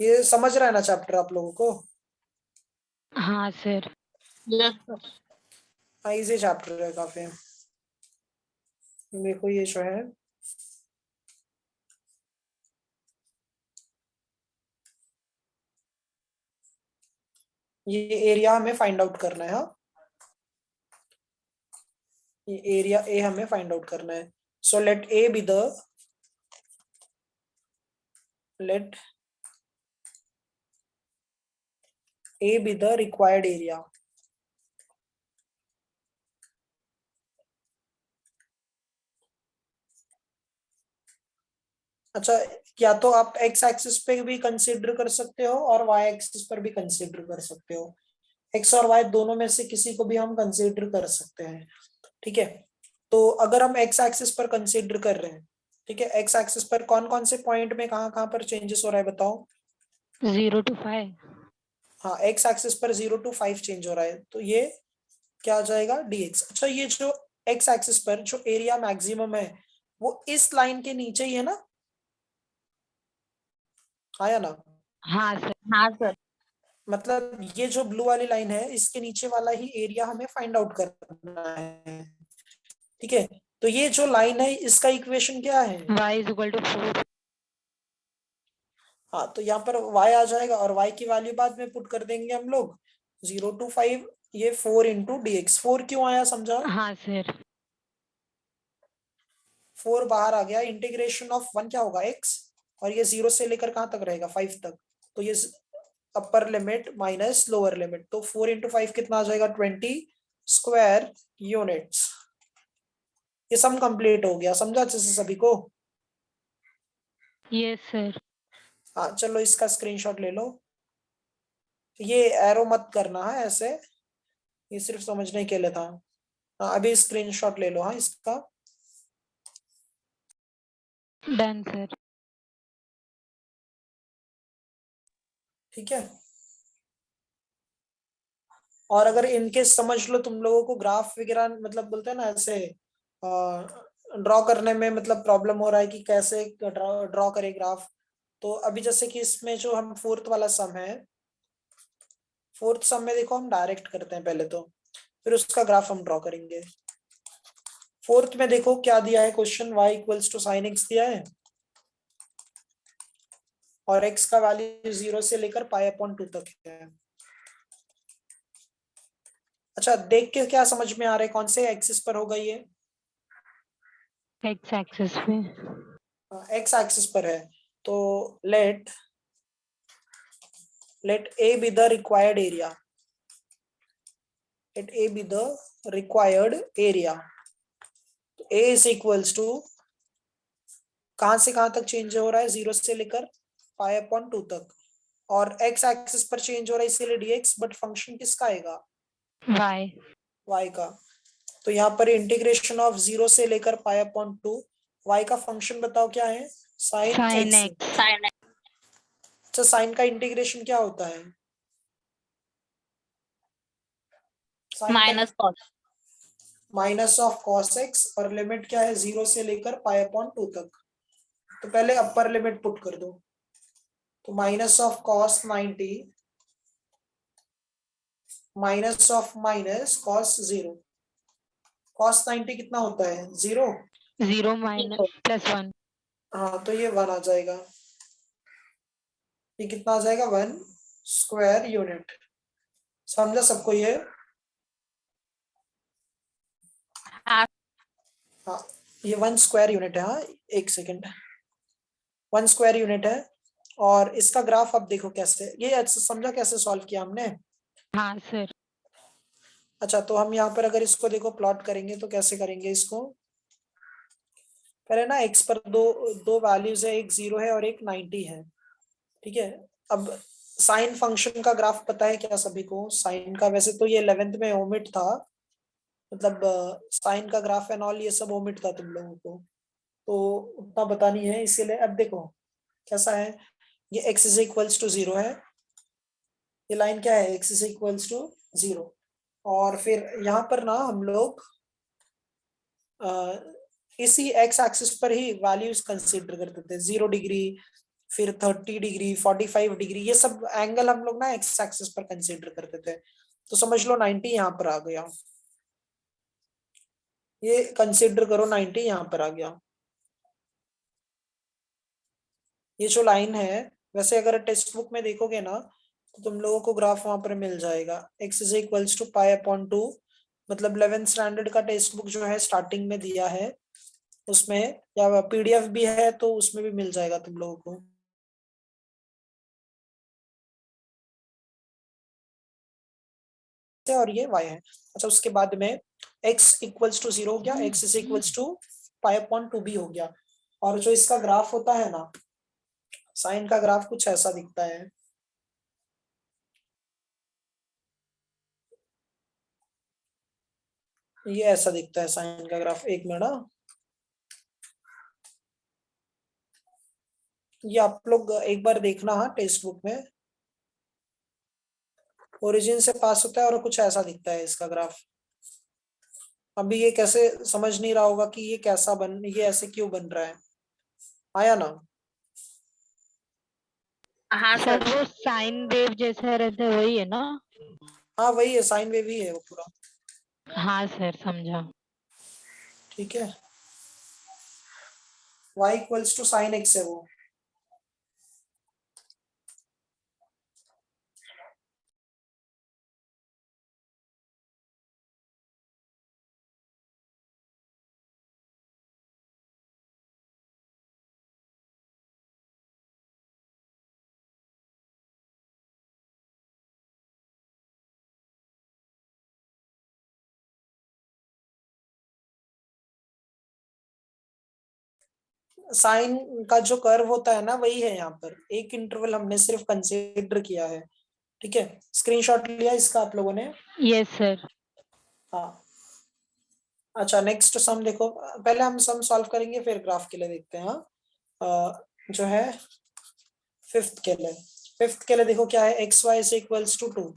ये समझ रहा है ना चैप्टर आप लोगों को? हाँ सर। Yes sir. हाँ, इजी चैप्टर है काफी। देखो ये जो है ये एरिया हमें फाइंड आउट करना है। हाँ, ये एरिया ए हमें फाइंड आउट करना है। So let A B the let A be the required area। अच्छा, या तो आप x एक्सिस पे भी कंसीडर कर सकते हो और y एक्सिस पर भी कंसीडर कर सकते हो। x और y दोनों में से किसी को भी हम कंसीडर कर सकते हैं। ठीक है, तो अगर हम x एक्सिस पर कंसीडर कर रहे हैं, ठीक है, x एक्सिस पर कौन कौन से पॉइंट में कहाँ कहाँ पर चेंजेस हो रहा है बताओ? 0 to 5। हाँ, x एक्सिस पर 0 to 5 चेंज हो रहा है, तो ये क्या आ जाएगा dx। अच्छा, ये जो x एक्सिस पर जो एरिया मैक्सिमम है वो इस लाइन के नीचे ही है ना, आया ना? हाँ सर। हाँ सर। मतलब ये जो ब्लू वाली लाइन है इसके नीचे वाला ही एरिया हमें फाइंड आउट करना है। ठीक है, तो ये जो लाइन है इसका इक्वेशन क्या है? y is equal to 4। हाँ, तो यहाँ पर y आ जाएगा और y की वैल्यू बाद में पुट कर देंगे हम लोग 0 to 5। ये 4 इंटू डी एक्स। 4 क्यों आया समझा? हाँ सर। 4 बाहर आ गया, इंटीग्रेशन ऑफ 1 क्या होगा x, और ये 0 से लेकर कहाँ तक रहेगा 5 तक, तो ये upper limit minus lower limit, तो 4 इंटू 5 कितना आ जाएगा 20 स्क्वायर यूनिट्स। ये सम कंप्लीट हो गया, समझा अच्छे से सभी को? Yes sir. हाँ चलो इसका स्क्रीनशॉट ले लो। ये एरो मत करना है ऐसे, ये सिर्फ समझने के लिए था। हाँ, अभी स्क्रीनशॉट ले लो हाँ इसका। Done sir. ठीक है, और अगर इनकेस समझ लो तुम लोगों को ग्राफ वगैरह मतलब बोलते हैं ना ऐसे ड्रॉ करने में मतलब प्रॉब्लम हो रहा है कि कैसे ड्रॉ करें ग्राफ, तो अभी जैसे कि इसमें जो हम फोर्थ वाला सम है, फोर्थ सम में देखो हम डायरेक्ट करते हैं पहले तो, फिर उसका ग्राफ हम ड्रॉ करेंगे। फोर्थ में देखो क्या दिया है question, y equals to sine X दिया है और x का वैल्यू 0 से लेकर π/2 तक है। अच्छा, देख के क्या समझ में आ रहा है कौन से एक्सिस पर होगा ये? x एक्सिस पे। x एक्सिस पर है, तो let a be the required area। let a be the required area। तो a is equals to कहां से कहां तक चेंज हो रहा है 0 से लेकर π/2 तक, और x एक्सिस पर चेंज हो रहा है इसीलिए dx, बट फंक्शन किसका आएगा? y। y का। तो यहाँ पर इंटीग्रेशन ऑफ 0 से लेकर π/2, y का फंक्शन बताओ क्या है? Sine sin x। x। Sine अच्छा, साइन का इंटीग्रेशन क्या होता है? Minus cos. Minus of cos X, और लिमिट क्या है 0 से लेकर π/2 तक। तो पहले अपर लिमिट पुट कर दो, तो minus of cos 90 minus of minus cos 0। Cos 90 कितना होता है 0। 0 माइनस प्लस 1। हाँ, तो ये 1 आ जाएगा। ये कितना आ जाएगा 1 स्क्वायर यूनिट। समझा सबको ये? हाँ हाँ, ये 1 स्क्वायर यूनिट है। हाँ, एक सेकेंड, 1 स्क्वायर यूनिट है। और इसका ग्राफ अब देखो कैसे, ये अच्छा समझा कैसे सॉल्व किया हमने? हाँ सर। अच्छा, तो हम यहाँ पर अगर इसको देखो प्लॉट करेंगे तो कैसे करेंगे इसको? पहले ना x पर दो दो वैल्यूज है, एक 0 है और एक 90 है। ठीक है, अब साइन फंक्शन का ग्राफ पता है क्या सभी को? साइन का वैसे तो ये 11th में ओमिट था, मतलब साइन का ग्राफ एंड ऑल ये सब ओमिट था तुम लोगों को, तो उतना पता नहीं है, इसीलिए अब देखो कैसा है, ये x इज इक्वल्स टू 0 है, ये लाइन क्या है, x इज इक्वल्स टू 0, और फिर यहाँ पर ना हम लोग इसी x एक्सिस पर ही वैल्यूज कंसीडर करते थे, 0 डिग्री, फिर 30 डिग्री, 45 डिग्री, ये सब एंगल हम लोग ना x एक्सिस पर कंसीडर करते थे। तो समझ लो 90 यहाँ पर आ गया, ये कंसीडर करो 90 यहाँ पर आ गया। ये जो लाइन है, वैसे अगर टेक्स्ट बुक में देखोगे ना तो तुम लोगों को ग्राफ वहां पर मिल जाएगा, x is equals to pi upon 2, मतलब 11th स्टैंडर्ड का टेक्स्ट बुक जो है स्टार्टिंग में दिया है उसमें, या पीडीएफ भी है तो उसमें भी मिल जाएगा तुम लोगों को। और ये y है। अच्छा, उसके बाद में x इक्वल्स टू 0 हो गया, x is equals to pi upon 2 भी हो गया, और जो इसका ग्राफ होता है ना, साइन का ग्राफ कुछ ऐसा दिखता है, ये ऐसा दिखता है साइन का ग्राफ, एक मिनट, ये आप लोग एक बार देखना हाँ टेक्स्ट बुक में, ओरिजिन से पास होता है और कुछ ऐसा दिखता है इसका ग्राफ। अभी ये कैसे समझ नहीं रहा होगा कि ये कैसा बन, ये ऐसे क्यों बन रहा है, आया ना? हाँ सर सर। वो साइन वेव जैसा रहता है वही है ना? हाँ वही है, साइन वेव ही है वो पूरा। हाँ सर समझा। ठीक है, y equals to sine x है वो। साइन का जो कर्व होता है ना वही है, यहाँ पर एक इंटरवल हमने सिर्फ कंसीडर किया है। ठीक है, स्क्रीनशॉट लिया इसका आप लोगों ने? Yes sir. हाँ, अच्छा नेक्स्ट सम देखो, पहले हम सम सॉल्व करेंगे फिर ग्राफ के लिए देखते हैं। जो है फिफ्थ के लिए देखो क्या है, X Y is equals to 2,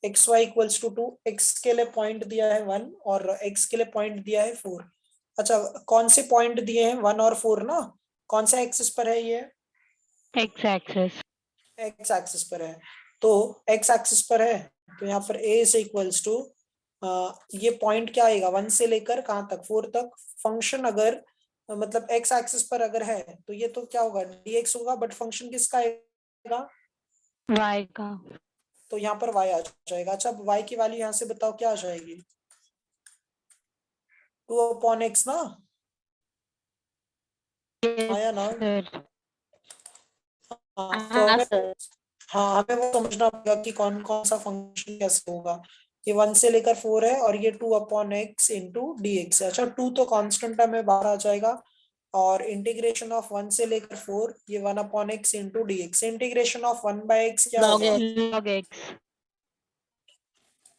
X Y equals to 2, X के लिए पॉइंट दिया है 1 और एक्स के लिए पॉइंट दिया है 4। अच्छा, कौन से पॉइंट दिए हैं 1 और 4 ना, कौन सा एक्सिस पर है ये? X access. एक्स एक्सिस पर है, तो एक्स एक्सिस पर है तो यहाँ पर a इज इक्वल्स टू, ये पॉइंट क्या आएगा 1 से लेकर कहाँ तक, 4 तक। फंक्शन अगर मतलब एक्स एक्सिस पर अगर है तो ये तो क्या होगा, dx होगा, बट फंक्शन किसका आएगा, वाई का। तो यहाँ पर y आ जाएगा। अच्छा, अब y की वैल्यू यहाँ से बताओ क्या आ जाएगी, 2 अपॉन एक्स ना, आया ना? सर। हाँ तो हाँ हमें, सर। हाँ हमें वो समझना पड़ेगा कि कौन कौन सा फंक्शन कैसे होगा। ये 1 से लेकर 4 है और ये 2 upon X into D x है। अच्छा, 2 तो कांस्टेंट में बाहर आ जाएगा, और इंटीग्रेशन ऑफ 1 से लेकर 4, ये 1 upon X into D X, integration of 1 by X क्या लॉग होगा, लॉग एक्स।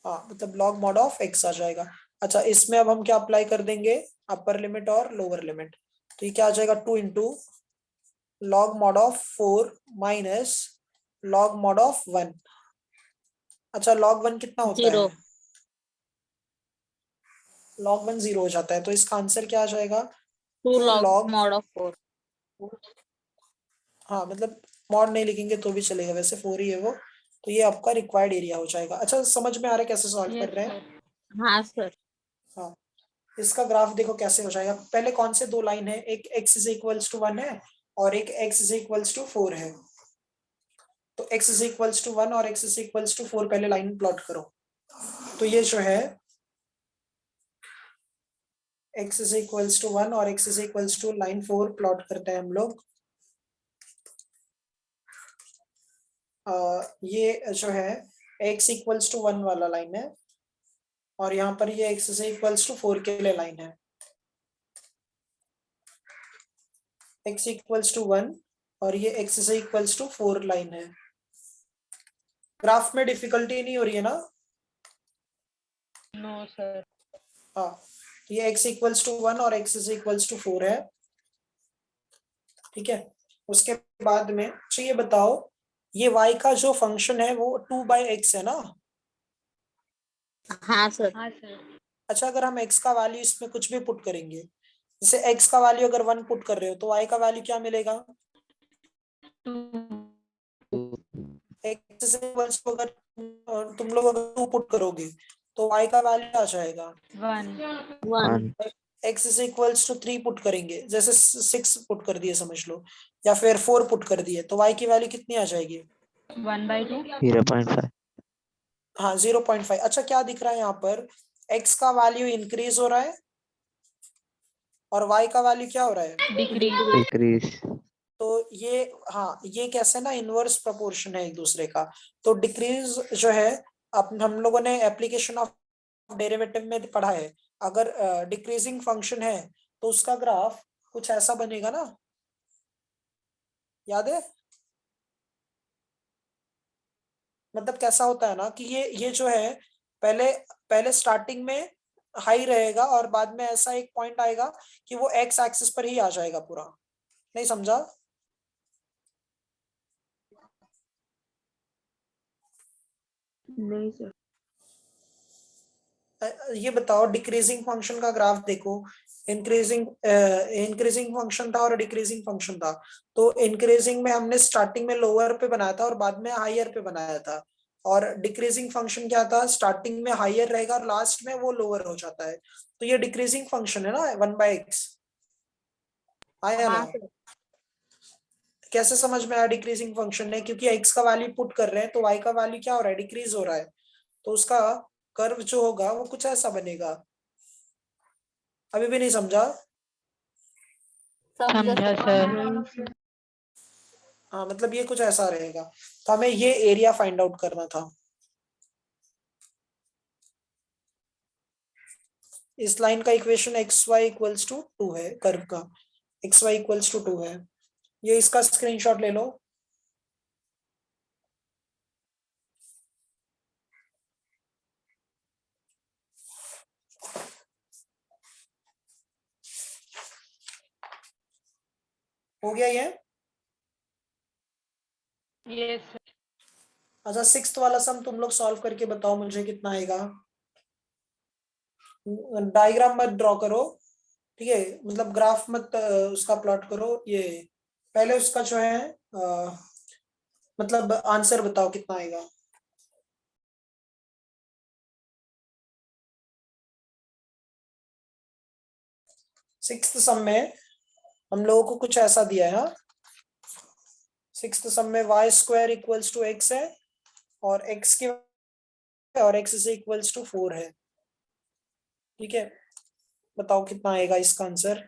हाँ मतलब log mod ऑफ x आ जाएगा। अच्छा, इसमें अब हम क्या अप्लाई कर देंगे, अपर लिमिट और लोअर लिमिट, तो ये क्या आ जाएगा, 2 into log mod of 4 minus log mod of 1। अच्छा, log 1 कितना होता 0। है, log 1 0 हो जाता है, तो इसका आंसर क्या आ जाएगा, 2 2 log log, mod of 4। हाँ मतलब मॉड नहीं लिखेंगे तो भी चलेगा, वैसे 4 ही है वो, तो ये आपका रिक्वायर्ड एरिया हो जाएगा। अच्छा, समझ में आ रहा है कैसे सॉल्व कर रहे हैं? हाँ सर। हाँ, इसका ग्राफ देखो कैसे हो जाएगा, पहले कौन से दो लाइन है, एक x इज इक्वल्स टू 1 है और एक x इज इक्वल्स टू 4 है, तो x इज इक्वल्स टू 1 और x इज इक्वल्स टू 4 पहले लाइन प्लॉट करो। तो ये जो है x इज इक्वल्स टू 1 और x is equals to line 4 plot करते हैं हम लोग। ये जो है x इक्वल्स टू 1 वाला लाइन है, और यहाँ पर ये x इज इक्वल्स टू 4 के लिए लाइन है, x इक्वल्स टू 1 और ये x is equals to 4 line है। ग्राफ में डिफिकल्टी नहीं हो रही है ना? No sir. हाँ, तो ये x इक्वल्स टू 1 और x इज इक्वल्स टू 4 है। ठीक है, उसके बाद में अच्छा ये बताओ, ये y का जो फंक्शन है वो 2/x है ना। हाँ सर। हाँ सर। अच्छा, अगर हम x का वैल्यू इसमें कुछ भी पुट करेंगे, जैसे x का वैल्यू अगर 1 पुट कर रहे हो तो y का वैल्यू क्या मिलेगा? x इक्वल्स टू, अगर तुम लोग अगर 2 पुट करोगे तो y का वैल्यू आ जाएगा 1। 1। x is equals to 3 put करेंगे, जैसे 6 पुट कर दिए समझ लो, या फिर 4 पुट कर दिए, तो y की वैल्यू कितनी आ जाएगी? 1/2। 0.5। हाँ 0.5। अच्छा क्या दिख रहा है यहाँ पर, x का वैल्यू इंक्रीज हो रहा है और y का वैल्यू क्या हो रहा है? डिक्रीज। डिक्रीज। तो ये, हाँ ये कैसे ना इनवर्स प्रोपोर्शन है एक दूसरे का। तो डिक्रीज जो है, अब हम लोगों ने एप्लीकेशन ऑफ डेरिवेटिव में पढ़ा है, अगर डिक्रीजिंग फंक्शन है तो उसका ग्राफ कुछ ऐसा बनेगा ना, याद है? मतलब कैसा होता है ना कि ये जो है, पहले पहले स्टार्टिंग में हाई रहेगा और बाद में ऐसा एक पॉइंट आएगा कि वो एक्स एक्सिस पर ही आ जाएगा पूरा। नहीं समझा? नहीं सर। ये बताओ, डिक्रीजिंग फंक्शन का ग्राफ देखो, इंक्रीजिंग इंक्रीजिंग फंक्शन था और डिक्रीजिंग फंक्शन था। तो इंक्रीजिंग में हमने स्टार्टिंग में लोअर पे बनाया था और बाद में हायर पे बनाया था, और डिक्रीजिंग फंक्शन क्या था, स्टार्टिंग में हायर रहेगा और लास्ट में वो लोअर हो जाता है। तो ये डिक्रीजिंग फंक्शन है ना 1/x, आया ना? हाँ सर। कैसे समझ में आया डिक्रीजिंग फंक्शन है? क्योंकि x का वैल्यू पुट कर रहे हैं तो y का वैल्यू क्या हो रहा है, डिक्रीज हो रहा है, तो उसका कर्व जो होगा वो कुछ ऐसा बनेगा। अभी भी नहीं समझा? समझा सर। हाँ मतलब ये कुछ ऐसा रहेगा। तो हमें ये एरिया फाइंड आउट करना था। इस लाइन का equation x Y equals to 2 है, कर्व का एक्स वाई इक्वल्स टू 2 है। ये इसका स्क्रीनशॉट ले लो। हो गया ये? Yes sir. अच्छा, सिक्स्थ वाला सम तुम लोग सॉल्व करके बताओ मुझे कितना आएगा। डायग्राम मत ड्रॉ करो, ठीक है, मतलब ग्राफ मत उसका प्लॉट करो, ये पहले उसका जो है मतलब आंसर बताओ कितना आएगा। सिक्स्थ सम में हम लोगों को कुछ ऐसा दिया है। हाँ, सिक्स्थ सम में y square equals to x है और एक्स के और एक्स इज इक्वल्स टू 4 है। ठीक है, बताओ कितना आएगा इसका आंसर।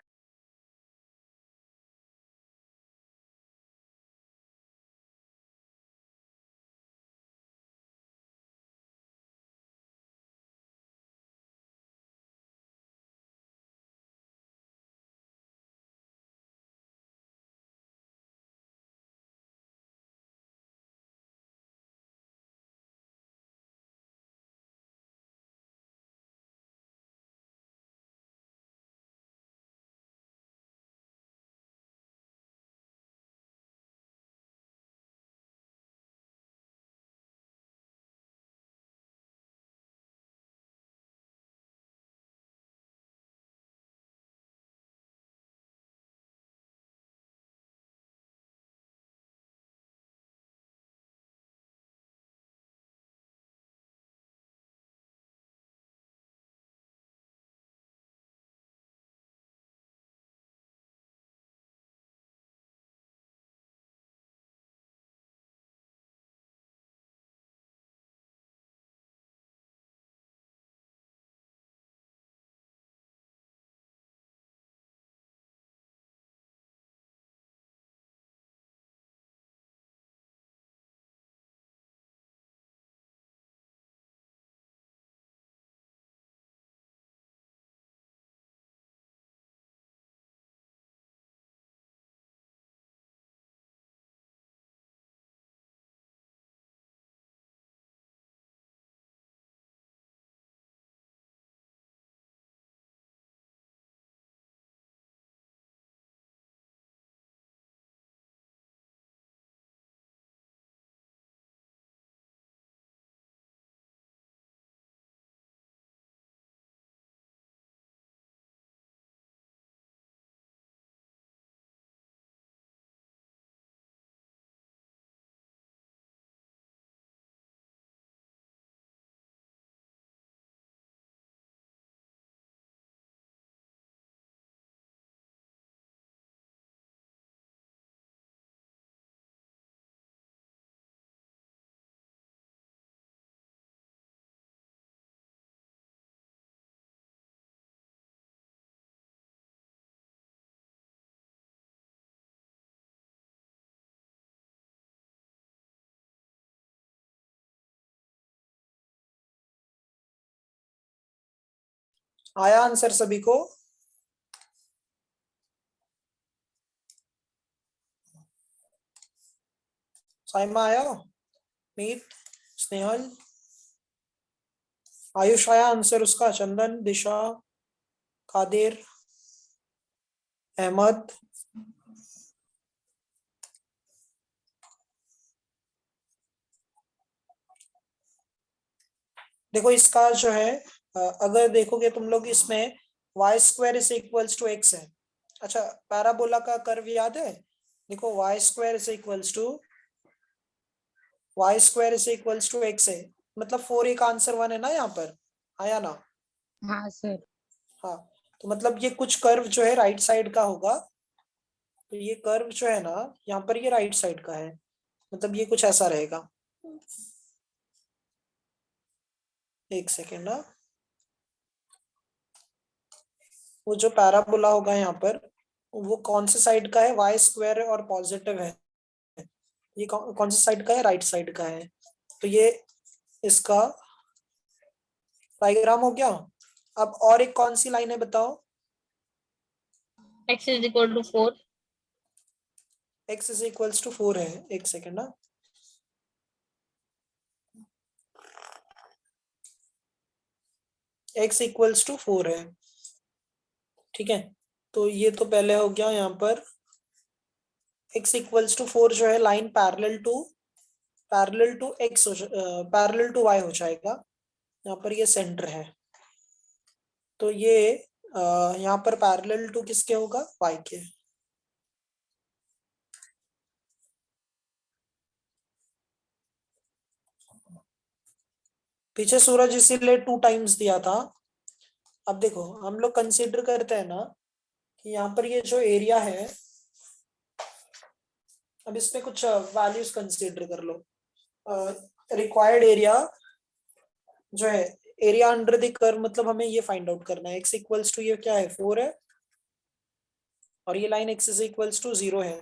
आया आंसर सभी को? साइमा आया? मीत, स्नेहल, आयुष आया आंसर उसका? चंदन, दिशा, कादिर, अहमद, देखो इसका जो है अगर देखोगे तुम लोग इसमें y square is equals to x है। अच्छा, पैराबोला का कर्व याद है? देखो y square is equals to x है, मतलब 4 का आंसर 1 है ना यहाँ पर, आया ना? हाँ सर। हाँ, तो मतलब ये कुछ कर्व जो है राइट साइड का होगा, तो ये कर्व जो है ना यहाँ पर ये राइट साइड का है, मतलब ये कुछ ऐसा रहेगा। एक सेकेंड ना, वो जो पैराबोला होगा यहाँ पर वो कौन से साइड का है? वाई स्क्वायर और पॉजिटिव है, ये कौन से साइड का है? राइट साइड का है। तो ये इसका डायग्राम हो गया। अब और एक कौन सी लाइन है बताओ? x is equal to 4। x is equals to 4 है। एक सेकेंड ना, x इक्वल्स टू 4 है, ठीक है। तो ये तो पहले हो गया यहाँ पर, x इक्वल्स टू 4 जो है line parallel to x parallel to y हो जाएगा। यहाँ पर ये सेंटर है, तो ये यहाँ पर पैरेलल टू किसके होगा? y के। पीछे सूरज इसीलिए 2 टाइम्स दिया था। अब देखो हम लोग कंसीडर करते हैं ना कि यहाँ पर ये जो एरिया है, अब इसमें कुछ वैल्यूज कंसीडर कर लो। रिक्वायर्ड एरिया जो है, एरिया अंडर द कर्व, मतलब हमें ये फाइंड आउट करना है। x इक्वल्स टू ये क्या है? 4 है, और ये line x is equals to 0 है,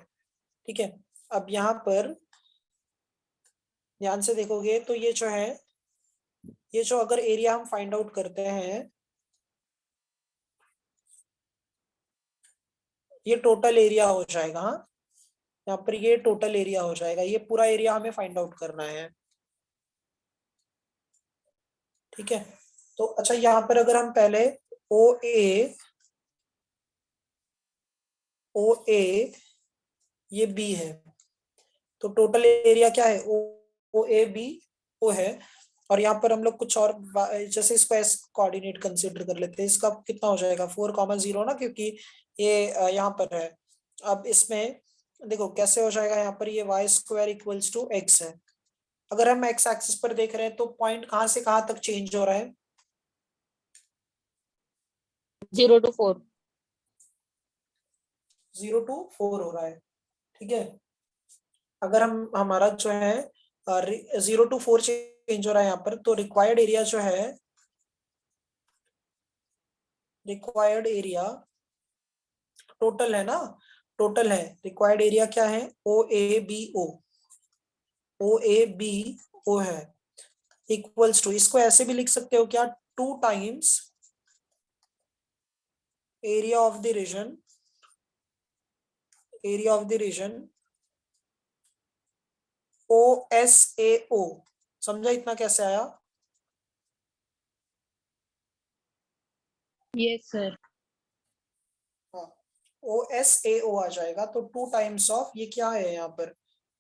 ठीक है। अब यहाँ पर ध्यान से देखोगे तो ये जो है, ये जो अगर एरिया हम फाइंड आउट करते हैं, ये टोटल एरिया हो जाएगा। हाँ, यहाँ पर ये टोटल एरिया हो जाएगा, ये पूरा एरिया हमें फाइंड आउट करना है, ठीक है। तो अच्छा, यहाँ पर अगर हम पहले ओ ए ये बी है, तो टोटल एरिया क्या है? ओ ए बी ओ है। और यहाँ पर हम लोग कुछ और जैसे इसको एस कोऑर्डिनेट कंसीडर कर लेते हैं, इसका कितना हो जाएगा? 4,0 ना, क्योंकि ये यहाँ पर है। अब इसमें देखो कैसे हो जाएगा, यहाँ पर ये Y square equals to x है। अगर हम एक्स एक्सिस पर देख रहे हैं तो पॉइंट कहाँ से कहाँ तक चेंज हो रहा है? 0 to 4। 0 to 4 हो रहा है, ठीक है। अगर हम हमारा जो है 0 to 4 चेंज हो रहा है यहाँ पर, तो रिक्वायर्ड एरिया जो है, रिक्वायर्ड एरिया टोटल है ना, टोटल है। रिक्वायर्ड एरिया क्या है? ओ ए बी ओ है, इक्वल्स टू, इसको ऐसे भी लिख सकते हो क्या? 2 times area of the region, O S A O. समझा इतना कैसे आया? Yes sir. हाँ, ओ एस ए ओ आ जाएगा। तो 2 टाइम्स ऑफ ये क्या है यहाँ पर?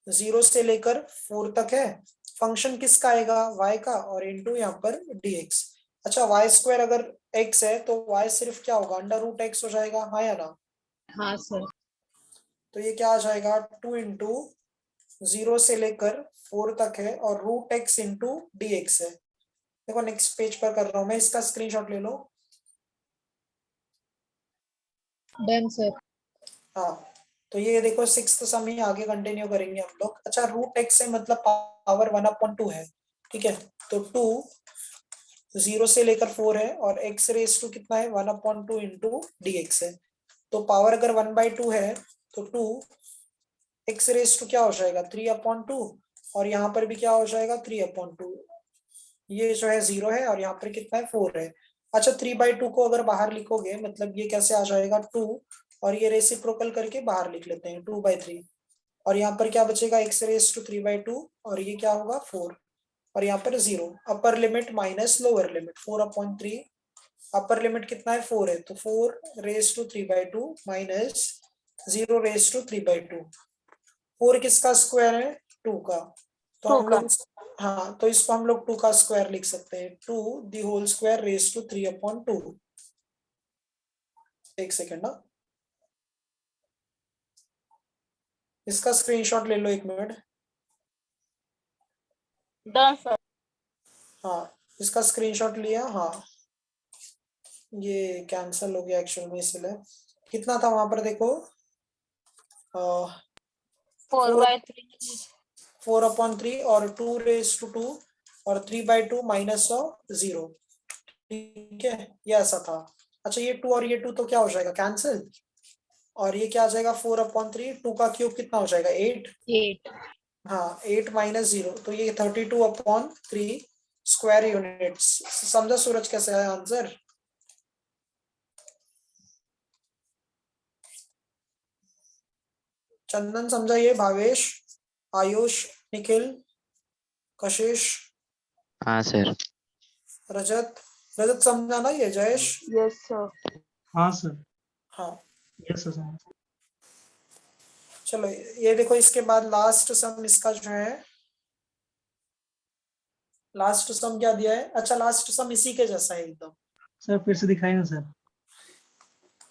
0 से लेकर 4 तक है। फंक्शन किसका आएगा? y का, और इनटू यहाँ पर dx। अच्छा, y स्क्वायर अगर x है तो y सिर्फ क्या होगा? अंडर रूट एक्स हो जाएगा, हाँ या ना? हाँ सर। तो ये क्या आ जाएगा? 2 इंटू 0 से लेकर 4 तक है, और root x into D x है। देखो नेक्स्ट पेज पर कर रहा हूं मैं, इसका स्क्रीनशॉट ले लो। Done sir. हाँ, तो ये देखो 6th सम ही आगे कंटिन्यू करेंगे हम लोग। अच्छा, रूट एक्स से मतलब पावर 1/2 है, ठीक है। तो 2 0 से लेकर 4 है, और x रेस टू कितना है? 1/2 इंटू डी एक्स है। तो पावर अगर 1/2 है तो 2 x रेस टू क्या हो जाएगा? 3/2, और यहाँ पर भी क्या हो जाएगा? 3/2। ये जो है 0 है, और यहाँ पर कितना है? 4 है। अच्छा 3/2 को अगर बाहर लिखोगे मतलब ये कैसे आ जाएगा 2, और ये रेसिप्रोकल करके बाहर लिख लेते हैं 2/3, और यहाँ पर क्या बचेगा x⁻³ और ये क्या होगा 4, और यहाँ पर 0, upper limit minus lower limit 4/3, upper limit कितना है 4 है तो 4⁻³ माइनस 0⁻³, 4 किसका स्क्वायर है 2 का, तो 2 हम लोग हाँ तो इसको हम लोग 2 का स्क्वायर लिख सकते हैं 2⁻²3/2। एक सेकेंड ना, इसका स्क्रीनशॉट ले लो 1 मिनट। Done sir. हाँ इसका स्क्रीनशॉट लिया, हाँ ये कैंसिल हो गया एक्चुअल में, इसलिए कितना था वहां पर देखो 4/3 4/3 और 2⁻², और 3/2 माइनस ऑफ 0, ठीक है ये ऐसा था। अच्छा ये 2 और ये 2 तो क्या हो जाएगा कैंसिल, और ये क्या आ जाएगा 4/3, 2 का क्यूब कितना हो जाएगा 8, 8 हाँ 8 माइनस 0 तो ये 32/3 स्क्वायर यूनिट्स। समझा सूरज कैसे है आंसर? चंदन समझा ये, भावेश, आयुष, निखिल, कशिश, हाँ सर। रजत, रजत समझा ना ये, जयेश? Yes sir. हाँ सर। हाँ यस सर। चलो ये देखो, इसके बाद लास्ट सम इसका जो है, लास्ट सम क्या दिया है, अच्छा लास्ट सम इसी के जैसा है एकदम, सर फिर से दिखाए ना सर।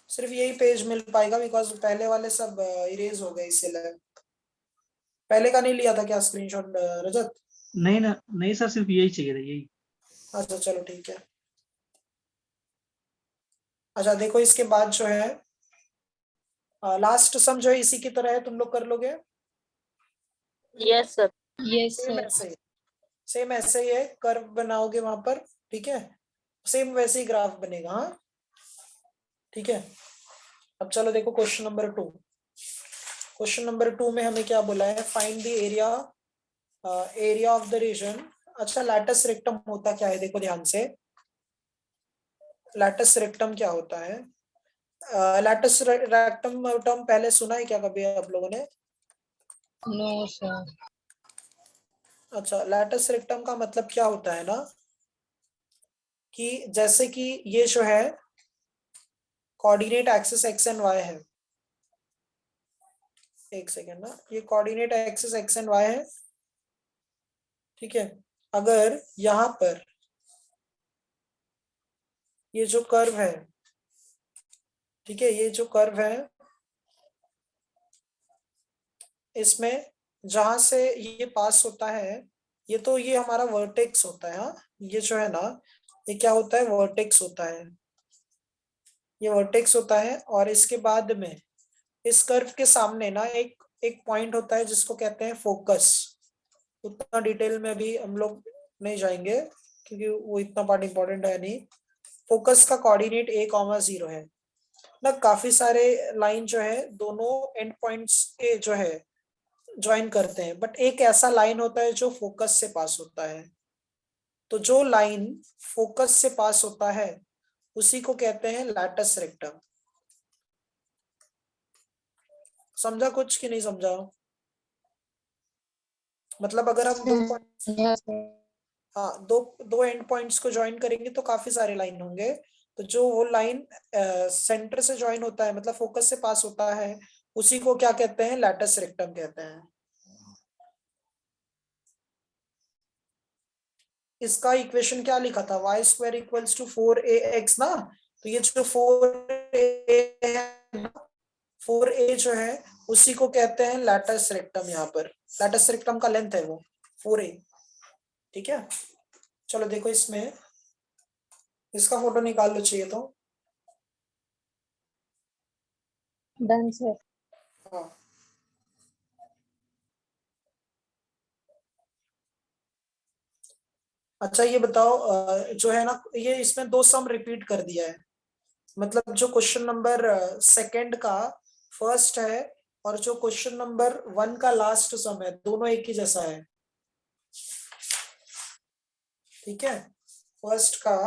सिर्फ यही पेज मिल पाएगा बिकॉज पहले वाले सब इरेज हो गए इसलिए। पहले का नहीं लिया था क्या स्क्रीनशॉट रजत? नहीं ना, नहीं सर, सिर्फ यही चाहिए था, यही। अच्छा चलो ठीक है। अच्छा देखो इसके बाद जो है लास्ट सम जो है इसी की तरह है, तुम लोग कर लोगे? Yes sir. Yes same sir. ऐसे ही, सेम ऐसे ही है, कर्व बनाओगे वहां पर, ठीक है, सेम वैसे ही ग्राफ बनेगा, हाँ ठीक है। अब चलो देखो क्वेश्चन नंबर 2। क्वेश्चन नंबर 2 में हमें क्या बोला है, find the area, area of the region. अच्छा लैटस रेक्टम होता क्या है, देखो ध्यान से, लैटस रेक्टम क्या होता है? लैटस रेक्टम टर्म पहले सुना है क्या कभी आप लोगों ने? No sir. अच्छा लैटस रेक्टम का मतलब क्या होता है ना, कि जैसे कि ये जो है coordinate axis x and Y है, एक सेकेंड ना, ये coordinate axis x and Y है, ठीक है। अगर यहां पर ये जो कर्व है, ठीक है, ये जो कर्व है इसमें जहां से ये पास होता है, ये तो ये हमारा वर्टेक्स होता है, हाँ ये जो है ना ये क्या होता है, वर्टेक्स होता है, ये वर्टेक्स होता है। और इसके बाद में इस कर्व के सामने ना एक एक पॉइंट होता है जिसको कहते हैं फोकस। उतना डिटेल में भी हम लोग नहीं जाएंगे क्योंकि वो इतना पार्ट इंपॉर्टेंट है नहीं। फोकस का कोऑर्डिनेट a,0 है ना, काफी सारे लाइन जो है दोनों एंड पॉइंट्स के जो है ज्वाइन करते हैं, बट एक ऐसा लाइन होता है जो फोकस से पास होता है, तो जो लाइन फोकस से पास होता है उसी को कहते हैं लैटस रेक्टम। समझा कुछ कि नहीं समझा? मतलब अगर हम दो पॉइंट, हाँ दो दो एंड पॉइंट्स को ज्वाइन करेंगे तो काफी सारे लाइन होंगे, तो जो वो लाइन सेंटर से ज्वाइन होता है मतलब फोकस से पास होता है उसी को क्या कहते हैं, लैटस रेक्टम कहते हैं। इसका इक्वेशन क्या लिखा था, y² = 4ax ना, तो ये जो 4a है, 4a जो है उसी को कहते हैं लैटस रेक्टम। यहाँ पर लैटस रेक्टम का लेंथ है वो 4a, ठीक है। चलो देखो इसमें इसका फोटो निकाल लो चाहिए तो, डन सर। हाँ अच्छा ये बताओ जो है ना ये इसमें 2 सम रिपीट कर दिया है, मतलब जो क्वेश्चन नंबर सेकंड का फर्स्ट है और जो क्वेश्चन नंबर 1 का लास्ट सम है दोनों एक ही जैसा है, ठीक है। फर्स्ट का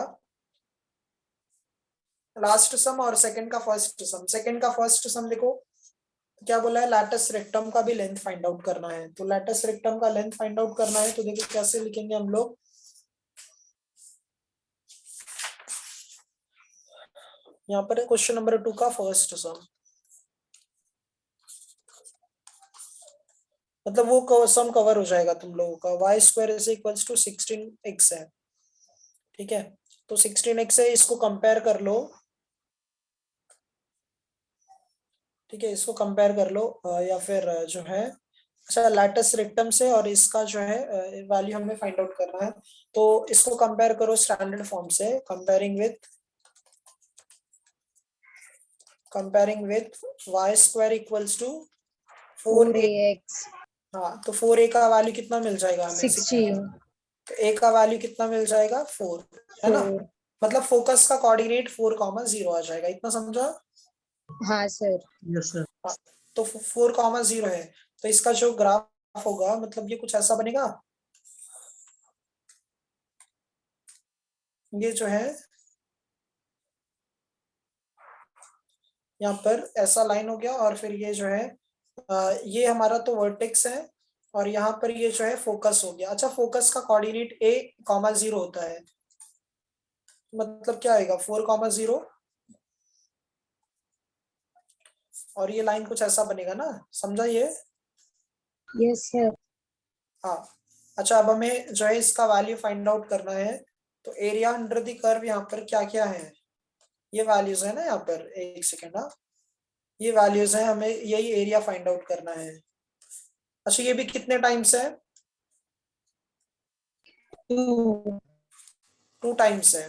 लास्ट सम और सेकंड का फर्स्ट सम। सेकंड का फर्स्ट सम लिखो। क्या बोला है, लैटस रेक्टम का भी लेंथ फाइंड आउट करना है। तो लैटस रेक्टम का लेंथ फाइंड आउट करना है तो देखो कैसे लिखेंगे हम लोग। यहाँ पर क्वेश्चन नंबर 2 का फर्स्ट सम, मतलब वो सम कवर हो जाएगा तुम लोगों का। Y square is equals to 16x है, ठीक है। तो 16x है, इसको कंपेयर कर लो, ठीक है, इसको कंपेयर कर लो या फिर जो है, अच्छा लैटस रेक्टम से और इसका जो है वैल्यू हमें फाइंड आउट करना है। तो इसको कंपेयर करो स्टैंडर्ड फॉर्म से, comparing with y square equals to 4a। 4ax हाँ तो 4a का वैल्यू कितना मिल जाएगा हमें, 16 तो a का वैल्यू कितना मिल जाएगा 4, है ना। 4। मतलब फोकस का कोऑर्डिनेट 4,0 आ जाएगा, इतना समझा। हाँ सर। Yes sir. हाँ, तो 4,0 है, तो इसका जो ग्राफ होगा मतलब ये कुछ ऐसा बनेगा। ये जो है यहाँ पर ऐसा लाइन हो गया, और फिर ये जो है ये हमारा तो वर्टेक्स है, और यहाँ पर ये जो है फोकस हो गया। अच्छा फोकस का कोऑर्डिनेट a,0 होता है, मतलब क्या आएगा 4,0, और ये लाइन कुछ ऐसा बनेगा ना, समझा ये। Yes sir. हाँ अच्छा, अब हमें जो है इसका वैल्यू फाइंड आउट करना है। तो एरिया अंडर द कर्व यहाँ पर क्या क्या है, ये वैल्यूज है ना यहाँ पर, एक सेकेंड। हाँ ये वैल्यूज है, हमें यही एरिया फाइंड आउट करना है। अच्छा ये भी कितने टाइम्स है, 2 2 टाइम्स है।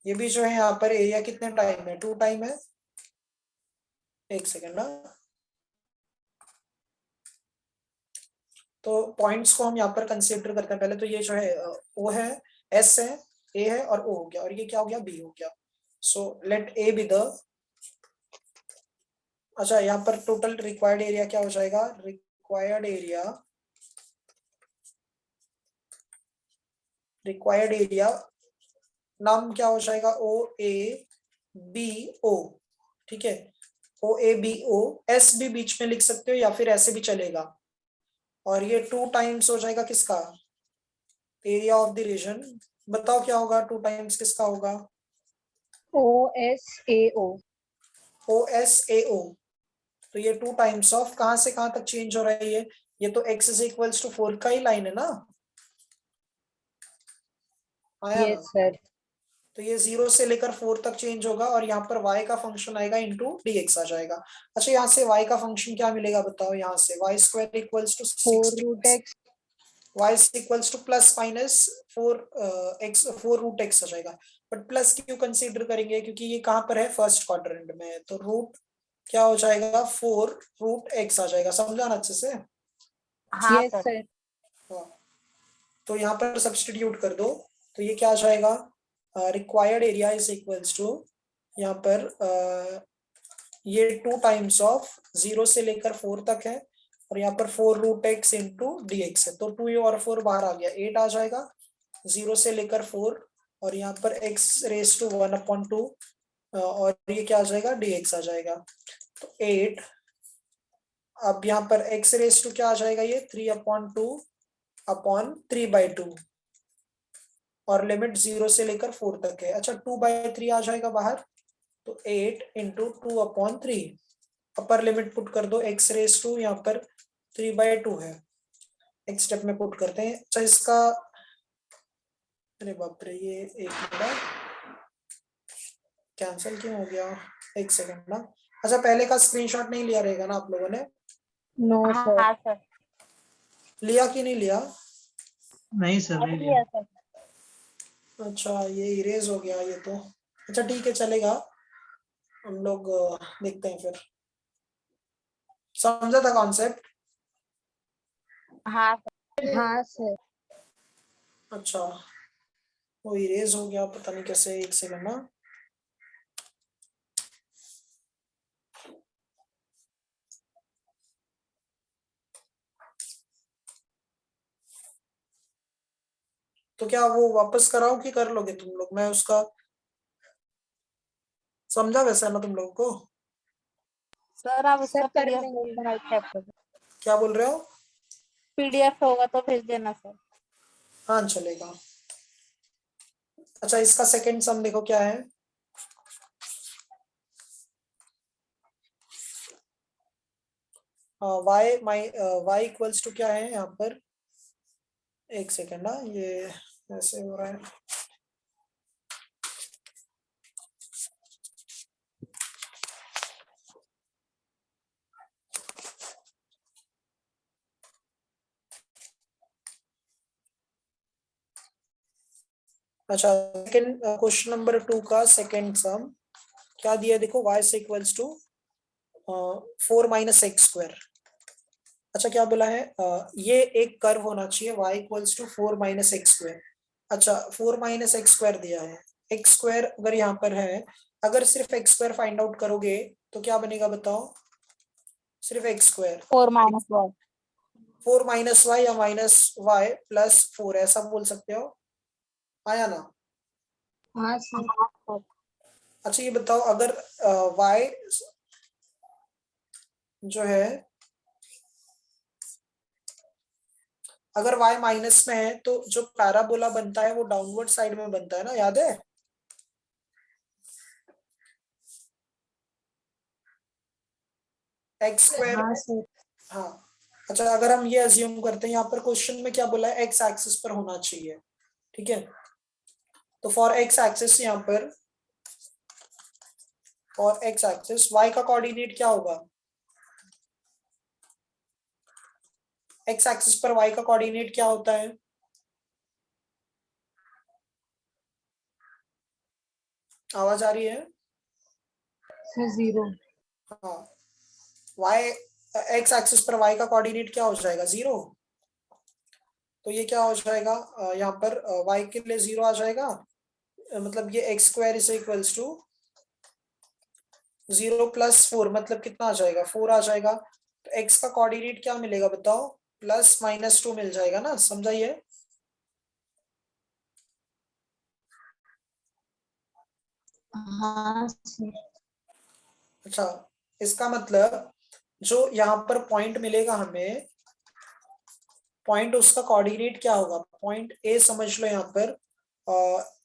ये भी जो है यहाँ पर एरिया कितने टाइम है, 2 टाइम है। एक सेकेंड ना, तो पॉइंट्स को हम यहाँ पर कंसीडर करते हैं पहले। तो ये जो है ओ है, एस है, ए है और ओ हो गया, और ये क्या हो गया, बी हो गया। So let A B the, अच्छा यहाँ पर टोटल रिक्वायर्ड एरिया क्या हो जाएगा, रिक्वायर्ड एरिया नाम क्या हो जाएगा, ओ ए बी ओ, ठीक है। ओ ए बी ओ, एस भी बीच में लिख सकते हो या फिर ऐसे भी चलेगा। और ये 2 टाइम्स हो जाएगा किसका, एरिया ऑफ द रीजन। बताओ क्या होगा, 2 टाइम्स किसका होगा, OSAO। ओ एस ए ओ। तो ये 2 टाइम्स ऑफ कहां से कहां तक चेंज हो रहा है, ये तो x इज इक्वल्स टू 4 का ही लाइन है ना, आया ना। Yes sir. तो ये 0 से लेकर 4 तक चेंज होगा, और यहाँ पर y का फंक्शन आएगा इंटू dx आ जाएगा। अच्छा यहाँ से y का फंक्शन क्या मिलेगा बताओ, यहाँ से y square equals to 4√x। y equals to plus minus 4 root x आ जाएगा। बट प्लस क्यों कंसीडर करेंगे, क्योंकि ये कहाँ पर है, फर्स्ट क्वाड्रेंट में है। तो रूट क्या हो जाएगा, 4 रूट x आ जाएगा, समझा ना अच्छे से। Yes sir. हाँ तो यहाँ पर सब्सटीट्यूट कर दो, तो ये क्या आ जाएगा, required area is equals to, यहाँ पर ये 2 टाइम्स ऑफ 0 से लेकर 4 तक है, और यहाँ पर 4 root x into D x है। तो 2 और 4 बाहर आ गया, 8 आ जाएगा 0 से लेकर 4, और यहाँ पर x रेस टू 1/2, और ये क्या आ जाएगा, dx आ जाएगा। तो 8, अब यहाँ पर x रेस टू क्या आ जाएगा, ये 3/2/3/2, और लिमिट 0 से लेकर 4 तक है। अच्छा 2/3 आ जाएगा बाहर, तो 8 इंटू 2/3, अपर लिमिट पुट कर दो, x रेस टू यहाँ पर 3/2 है, एक स्टेप में पुट करते हैं। अच्छा इसका, अरे बाप रे, ये एक मिनट कैंसिल क्यों हो गया, एक सेकंड ना। अच्छा पहले का स्क्रीनशॉट नहीं लिया रहेगा ना आप लोगों ने, नो सर। लिया कि नहीं लिया। नहीं सर, नहीं लिया। अच्छा ये इरेज हो गया ये तो, अच्छा ठीक है चलेगा, हम लोग देखते हैं फिर। समझा था कॉन्सेप्ट। हाँ सर। अच्छा वो इरेज हो गया, पता नहीं कैसे, एक सेकंड ना। तो क्या वो वापस कराओ कि कर लोगे तुम लोग, मैं उसका समझा वैसे ना तुम लोगों को? सर आप सर उसका कर पीडीएफ लेंगे। क्या बोल रहे हो? पीडीएफ होगा तो भेज देना सर। हाँ चलेगा। अच्छा इसका सेकंड सम देखो क्या है। y इक्वल्स टू क्या है यहाँ पर, एक सेकेंड ना, ये ऐसे हो रहा है। अच्छा सेकंड क्वेश्चन नंबर 2 का सेकंड सम क्या दिया देखो, y equals to 4 minus x square. अच्छा क्या बोला है, ये एक कर्व होना चाहिए y equals to 4 minus x square. अच्छा 4 माइनस एक्स स्क्वायर दिया है, एक्स स्क्वायर अगर यहाँ पर है, अगर सिर्फ एक्स स्क्वायर फाइंड आउट करोगे तो क्या बनेगा बताओ, सिर्फ x square 4 minus y. 4 minus y या माइनस वाई प्लस 4 ऐसा बोल सकते हो, आया ना? हाँ सर। अच्छा ये बताओ अगर y जो है, अगर y माइनस में है तो जो पैराबोला बनता है वो डाउनवर्ड साइड में बनता है ना, याद है? X square. हाँ सर। हाँ अच्छा अगर हम ये अज्यूम करते हैं, यहाँ पर क्वेश्चन में क्या बोला है, एक्स एक्सिस पर होना चाहिए, ठीक है? तो फॉर एक्स एक्सिस यहाँ पर, फॉर एक्स एक्सिस y का कोऑर्डिनेट क्या होगा, एक्स एक्सिस पर y का कोऑर्डिनेट क्या होता है? आवाज आ रही है? सर 0। हाँ y एक्स एक्सिस पर y का कोऑर्डिनेट क्या हो जाएगा, 0। तो ये क्या हो जाएगा, यहाँ पर y के लिए 0 आ जाएगा, मतलब ये x square is equals to 0 plus 4, मतलब कितना आ जाएगा, 4 आ जाएगा। तो x का कोऑर्डिनेट क्या मिलेगा बताओ, प्लस माइनस 2 मिल जाएगा ना, समझाइए। हाँ सर। अच्छा इसका मतलब जो यहाँ पर पॉइंट मिलेगा हमें, पॉइंट उसका कोऑर्डिनेट क्या होगा, पॉइंट ए समझ लो यहाँ पर,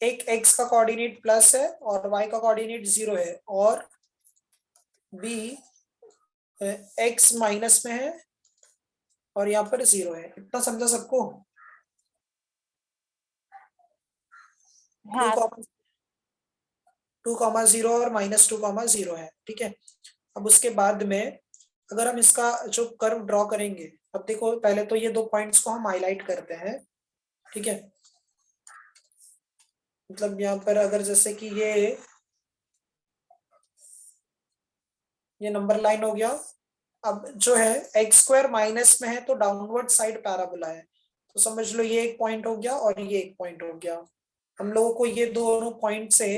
एक x का कोऑर्डिनेट प्लस है और y का कोऑर्डिनेट 0 है, और b x माइनस में है और यहाँ पर 0 है, इतना समझा सबको? हाँ 2,0 और -2,0 है, ठीक है? अब उसके बाद में अगर हम इसका जो कर्व ड्रॉ करेंगे, अब देखो पहले तो ये दो पॉइंट्स को हम हाईलाइट करते हैं, ठीक है? मतलब यहाँ पर अगर जैसे कि ये नंबर लाइन हो गया। अब जो है एक्स स्क्वायर माइनस में है तो डाउनवर्ड साइड पैराबोला है, तो समझ लो ये एक पॉइंट हो गया और ये एक पॉइंट हो गया। हम लोगों को ये दोनों पॉइंट से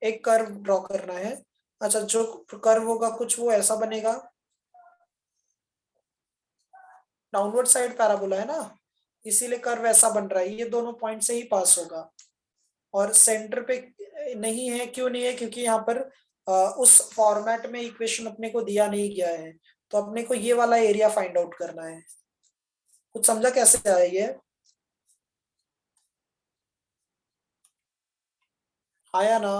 एक कर्व ड्रॉ करना है। अच्छा जो कर्व होगा कुछ वो ऐसा बनेगा, डाउनवर्ड साइड पैराबोला है ना, इसीलिए कर्व ऐसा बन रहा है, ये दोनों पॉइंट से ही पास होगा। और सेंटर पे नहीं है, क्यों नहीं है, क्योंकि यहाँ पर उस फॉर्मेट में इक्वेशन अपने को दिया नहीं गया है, तो अपने को ये वाला एरिया फाइंड आउट करना है। कुछ समझा कैसे आया ये? आया ना?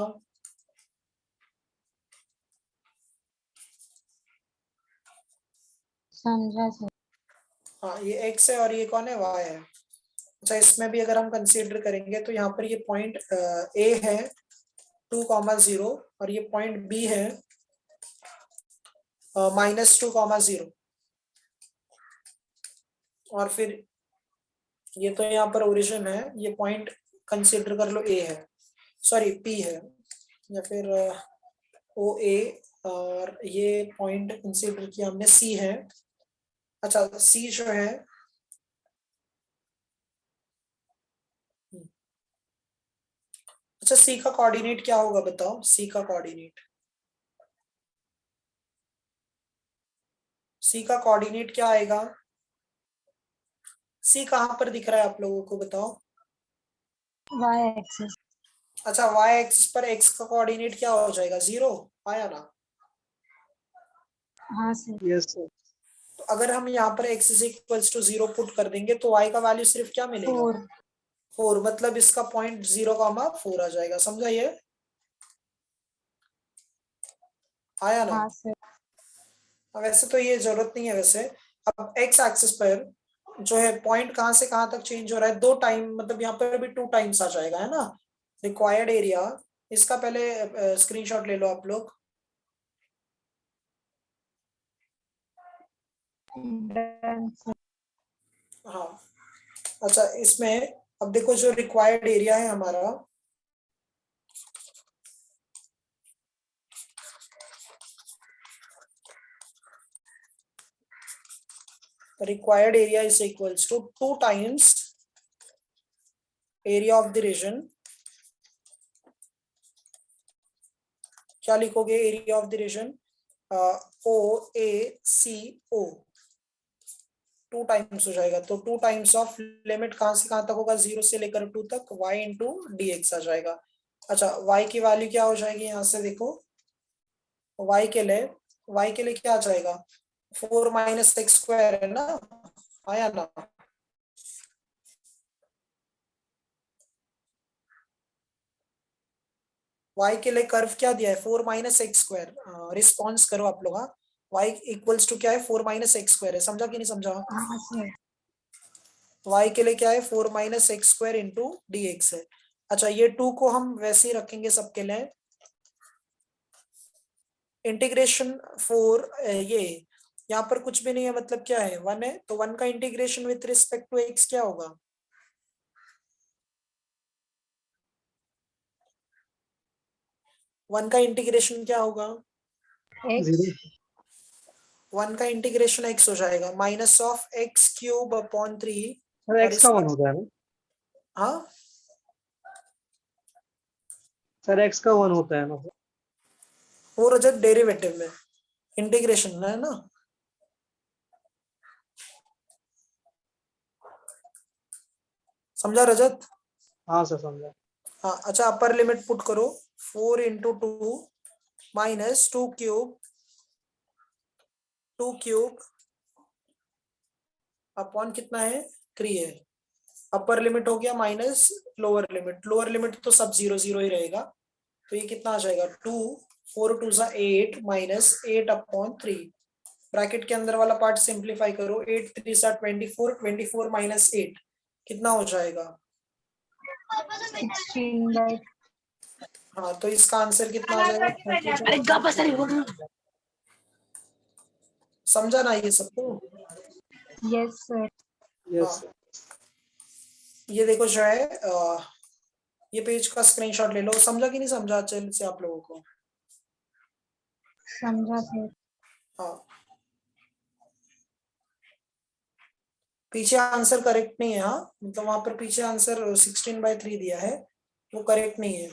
समझा सर। हाँ ये एक्स है और ये कौन है, वाई है। अच्छा इसमें भी अगर हम कंसीडर करेंगे तो यहाँ पर ये पॉइंट ए है 2,0 और ये पॉइंट बी है -2,0, और फिर ये तो यहाँ पर ओरिजिन है, ये पॉइंट कंसीडर कर लो ए है, सॉरी पी है, या फिर ओ ए, और ये पॉइंट कंसीडर किया हमने सी है। अच्छा सी जो है, अच्छा सी का कोऑर्डिनेट क्या होगा बताओ, सी का कोऑर्डिनेट, सी का कोऑर्डिनेट क्या आएगा? सी कहाँ पर दिख रहा है आप लोगों को बताओ? y axis. अच्छा वाई एक्सिस पर एक्स का कोऑर्डिनेट क्या हो जाएगा, 0 आया ना। हाँ सर। Yes sir. तो अगर हम यहाँ पर x is equals to 0 put कर देंगे तो y का वैल्यू सिर्फ क्या मिलेगा, 4। 4, मतलब इसका पॉइंट 0,4 आ जाएगा, समझा ये, आया ना। हाँ सर। वैसे तो ये जरूरत नहीं है वैसे। अब x एक्सिस पर जो है पॉइंट कहां से कहां तक चेंज हो रहा है, 2 टाइम, मतलब यहाँ पर भी 2 टाइम्स आ जाएगा, है ना। रिक्वायर्ड एरिया, इसका पहले स्क्रीनशॉट ले लो आप लोग। Done sir. हाँ अच्छा, इसमें अब देखो जो रिक्वायर्ड एरिया है हमारा, required area is equals to 2 times area of the region। क्या लिखोगे area of the region, O A C O, 2 times हो जाएगा। तो 2 टाइम्स ऑफ लिमिट कहां से कहां तक होगा, 0 से लेकर 2 तक, y इंटू डी एक्स आ जाएगा। अच्छा y की वैल्यू क्या हो जाएगी, यहां से देखो y के लिए क्या आ जाएगा, 4 माइनस एक्स स्क्वायर है ना, आया ना। y के लिए कर्व क्या दिया है, 4 माइनस एक्स स्क्वायर, रिस्पॉन्स करो आप लोग। हाँ y इक्वल्स टू क्या है, 4 माइनस एक्स स्क्वायर है, समझा कि नहीं समझा। हाँ सर। y के लिए क्या है, 4 minus x square into D x है। अच्छा ये 2 को हम वैसे ही रखेंगे सबके लिए, इंटीग्रेशन 4, ये यहाँ पर कुछ भी नहीं है, मतलब क्या है, 1 है, तो 1 का integration with respect to x क्या होगा, 1 का इंटीग्रेशन क्या होगा, एक्स। 1 का इंटीग्रेशन x हो जाएगा, minus of x cube upon 3। Sir और एक्स का इसका 1 होता है ना। हाँ सर एक्स का 1 होता है ना सर। वो रजत डेरिवेटिव में, इंटीग्रेशन है ना। समझा रजत। हाँ सर समझा। हाँ अच्छा अपर लिमिट पुट करो, 4 इंटू 2 माइनस 2 क्यूब अपॉन कितना है, 3 है। अपर लिमिट हो गया माइनस लोअर लिमिट तो सब 0 0 ही रहेगा। तो ये कितना आ जाएगा, 2, 4 2 सा 8 माइनस 8 अपॉन 3, ब्रैकेट के अंदर वाला पार्ट सिंप्लीफाई करो, 8 3 सा 24, 24 माइनस 8 कितना हो जाएगा, 16/। हाँ तो इसका आंसर कितना आ जाएगा, समझा ना ये सबको। Yes sir. यस हाँ सर। ये देखो जो है ये पेज का स्क्रीनशॉट ले लो, समझा कि नहीं समझा अच्छे से आप लोगों को। समझा सर। हाँ पीछे आंसर करेक्ट नहीं है, हाँ मतलब वहां पर पीछे आंसर 16/3 दिया है, वो करेक्ट नहीं है।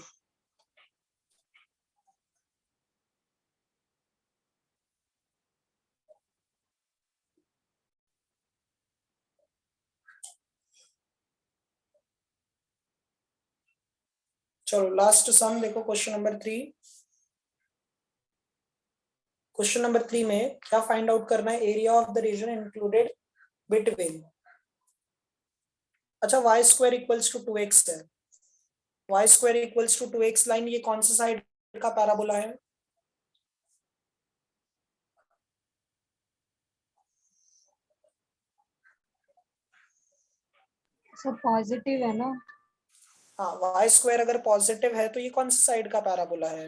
चलो लास्ट सम देखो, क्वेश्चन नंबर 3। क्वेश्चन नंबर 3 में क्या फाइंड आउट करना है, area of the region included between. अच्छा y square equals to 2x है, Y square equals to 2x line ये कौन सा साइड का पैराबोला है, सर पॉजिटिव है ना। हाँ वाई स्क्वायर अगर पॉजिटिव है तो ये कौन सा साइड का पैराबोला है,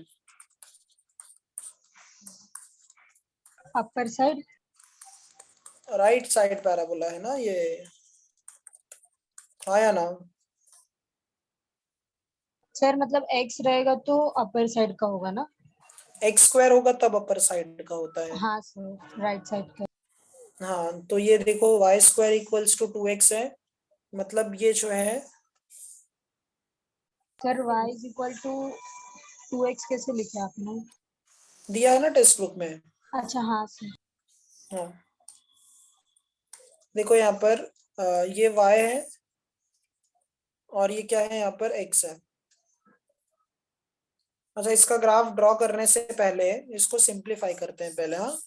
upper side. Right side parabola है ना ये, आया ना। सर मतलब एक्स रहेगा तो अपर साइड का होगा ना। एक्स स्क्वायर होगा तब अपर साइड का होता है। हाँ सर, राइट साइड का। हाँ तो ये देखो y square equals to 2x है, मतलब ये जो है, sir y is equal to 2x कैसे लिखे आपने। दिया है ना टेक्स्ट बुक में। अच्छा हाँ सर। हाँ देखो यहाँ पर ये y है और ये क्या है, यहाँ पर x है। अच्छा, इसका ग्राफ ड्रॉ करने से पहले इसको सिंप्लीफाई करते हैं पहले। हाँ,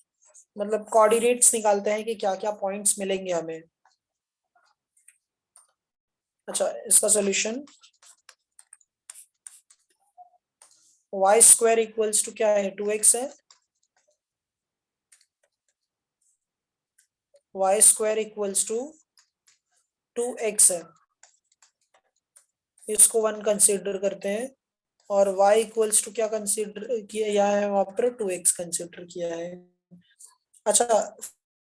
मतलब कोऑर्डिनेट्स निकालते हैं कि क्या क्या पॉइंट्स मिलेंगे हमें। अच्छा, इसका solution y square equals to क्या है, 2x है। Y square equals to 2x है, इसको 1 कंसीडर करते हैं। और y इक्वल्स टू क्या कंसीडर किया है वहां पर, 2x कंसीडर किया है। अच्छा,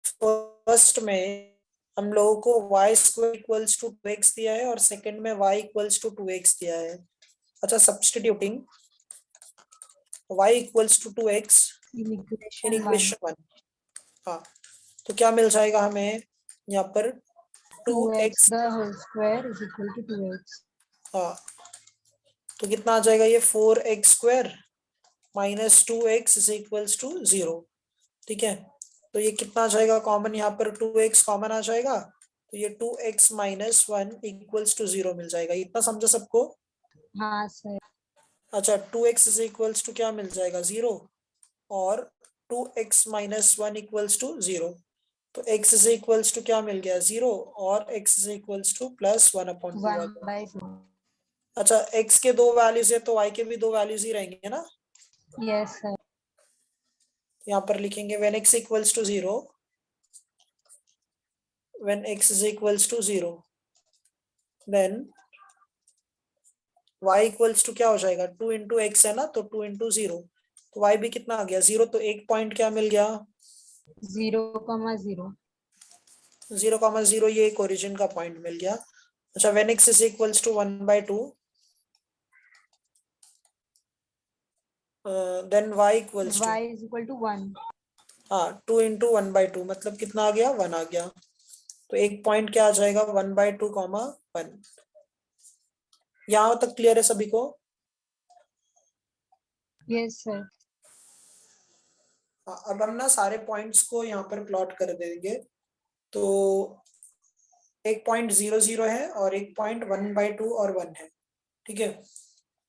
फर्स्ट में हम लोगों को y square equals to 2x दिया है और सेकंड में y इक्वल्स टू 2x दिया है। अच्छा, substituting y equals to 2x in in equation 1 equation 1। हाँ, तो क्या मिल जाएगा हमें यहाँ पर, 2x 2x। the whole square is equal to 2x। हाँ, तो कितना आ जाएगा ये, 4x square minus 2x is equals to 0। ठीक है, तो ये कितना आ जाएगा कॉमन, यहाँ पर 2x कॉमन आ जाएगा, तो ये 2x माइनस 1 इक्वल्स टू 0 मिल जाएगा। इतना समझा सबको? हाँ सर। अच्छा, 2x इज इक्वल्स टू क्या मिल जाएगा, 0, और 2x माइनस 1 इक्वल्स टू 0। तो x इज इक्वल्स टू क्या मिल गया, 0, और x is equals to plus 1/2 आ 1 गया। by 2। अच्छा, x के 2 वैल्यूज है तो y के भी 2 वैल्यूज ही रहेंगे ना। Yes sir. यहाँ पर लिखेंगे when x equals to 0, when x is equals to 0, then y equals to क्या हो जाएगा, 2 इंटू एक्स है ना, तो 2 इंटू 0, तो y भी कितना आ गया, 0। तो एक पॉइंट क्या मिल गया, 0,0। 0,0, ये एक ओरिजिन का पॉइंट मिल गया। अच्छा, when x is equals to 1/2, then y equals to, y is equal to 1। हाँ, 2 इंटू 1/2 मतलब कितना आ गया, 1 आ गया। तो एक पॉइंट क्या आ जाएगा, 1/2 कॉमा 1। यहाँ तक क्लियर है सभी को? Yes sir. अब हम ना सारे पॉइंट्स को यहाँ पर प्लॉट कर देंगे। तो एक पॉइंट 0,0 है और एक पॉइंट 1/2 और 1 है। ठीक है,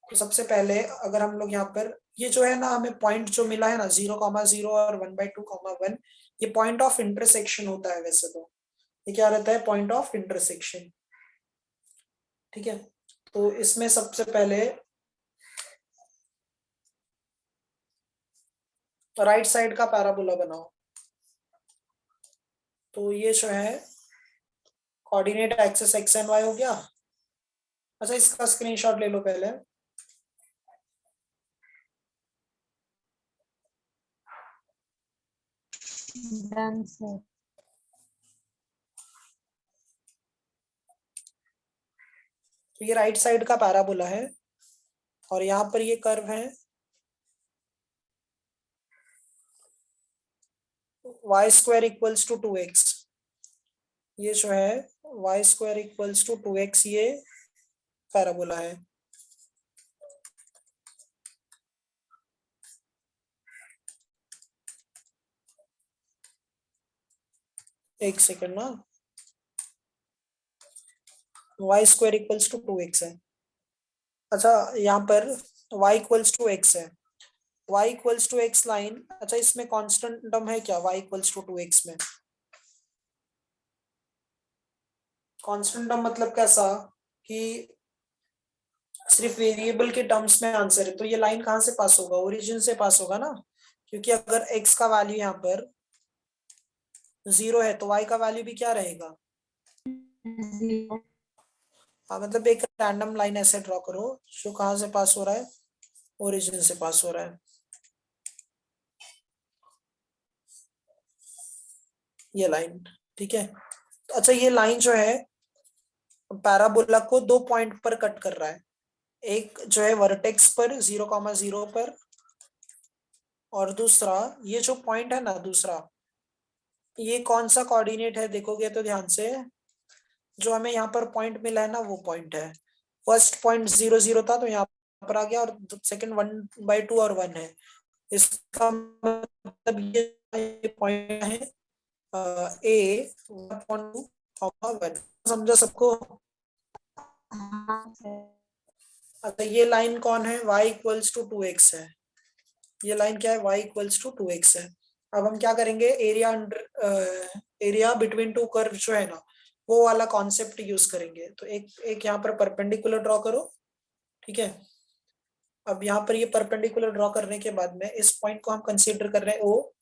तो सबसे पहले अगर हम लोग यहाँ पर ये जो है ना, हमें पॉइंट जो मिला है ना, 0,0 और 1/2, 1, ये पॉइंट ऑफ इंटरसेक्शन होता है वैसे तो। ये क्या रहता है, पॉइंट ऑफ इंटरसेक्शन। ठीक है, तो इसमें सबसे पहले राइट साइड का पैराबोला बनाओ। तो ये जो है coordinate axis x and y हो गया। अच्छा, इसका स्क्रीनशॉट ले लो पहले। Done sir. तो ये राइट साइड का पैराबोला है और यहाँ पर ये कर्व है y square equals to 2x। ये जो है y square equals to 2x, ये पैराबोला है। एक सेकंड ना, y square equals to 2x है। अच्छा, यहाँ पर y इक्वल्स टू x है, y equals to x line. अच्छा, इसमें कांस्टेंट टर्म है क्या y इक्वल्स टू 2x में? कांस्टेंट टर्म मतलब कैसा कि सिर्फ वेरिएबल के टर्म्स में आंसर है, तो ये लाइन कहाँ से पास होगा, ओरिजिन से पास होगा ना, क्योंकि अगर x का वैल्यू यहाँ पर 0 है तो y का वैल्यू भी क्या रहेगा। 0। हाँ, मतलब एक रैंडम लाइन ऐसे ड्रॉ करो जो कहाँ से पास हो रहा है, ओरिजिन से पास हो रहा है, ये लाइन। ठीक है, अच्छा, ये लाइन जो है पैराबोला को 2 पॉइंट पर कट कर रहा है। एक जो है वर्टेक्स पर 0,0 पर, और दूसरा ये जो पॉइंट है ना दूसरा, ये कौन सा कोऑर्डिनेट है देखोगे तो ध्यान से, जो हमें यहाँ पर पॉइंट मिला है ना वो पॉइंट है। फर्स्ट पॉइंट 0,0 था तो यहाँ पर आ गया, और सेकंड 1/2 और 1 है। इसका मतलब ये पॉइंट है ए 1.2, 1। समझा सबको? हाँ सर। अच्छा ये लाइन कौन है, y इक्वल्स टू 2x है, ये लाइन क्या है, y इक्वल्स टू 2x है। अब हम क्या करेंगे, area under area between two curve जो है ना, वो वाला कॉन्सेप्ट यूज करेंगे। तो एक यहाँ पर परपेंडिकुलर ड्रॉ करो, ठीक है। अब यहाँ पर ये परपेंडिकुलर ड्रॉ करने के बाद में इस पॉइंट को हम कंसीडर कर रहे हैं ओ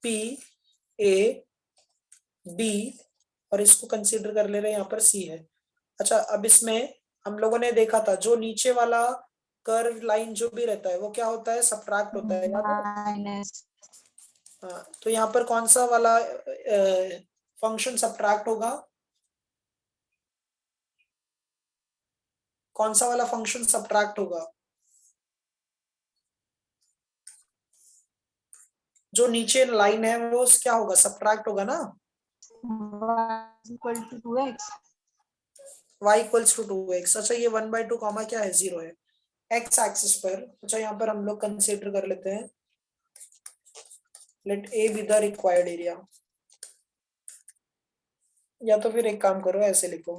पी ए बी, और इसको कंसीडर कर ले रहे हैं यहाँ पर सी है। अच्छा अब इसमें हम लोगों ने देखा था जो नीचे वाला कर्व लाइन जो भी रहता है वो क्या होता है, सब्ट्रैक्ट होता है, याद है? माइनस हाँ, तो यहाँ पर कौन सा वाला फंक्शन सब्ट्रैक्ट होगा, कौन सा वाला फंक्शन सब्ट्रैक्ट होगा, जो नीचे लाइन है वो क्या होगा, सब्ट्रैक्ट होगा ना। Equal to 2x। y equals to 2x। अच्छा ये 1/2 कॉमा क्या है, 0 है x एक्सिस पर। अच्छा यहाँ पर हम लोग कंसीडर कर लेते हैं, let a B the required area, या तो फिर एक काम करो ऐसे लिखो,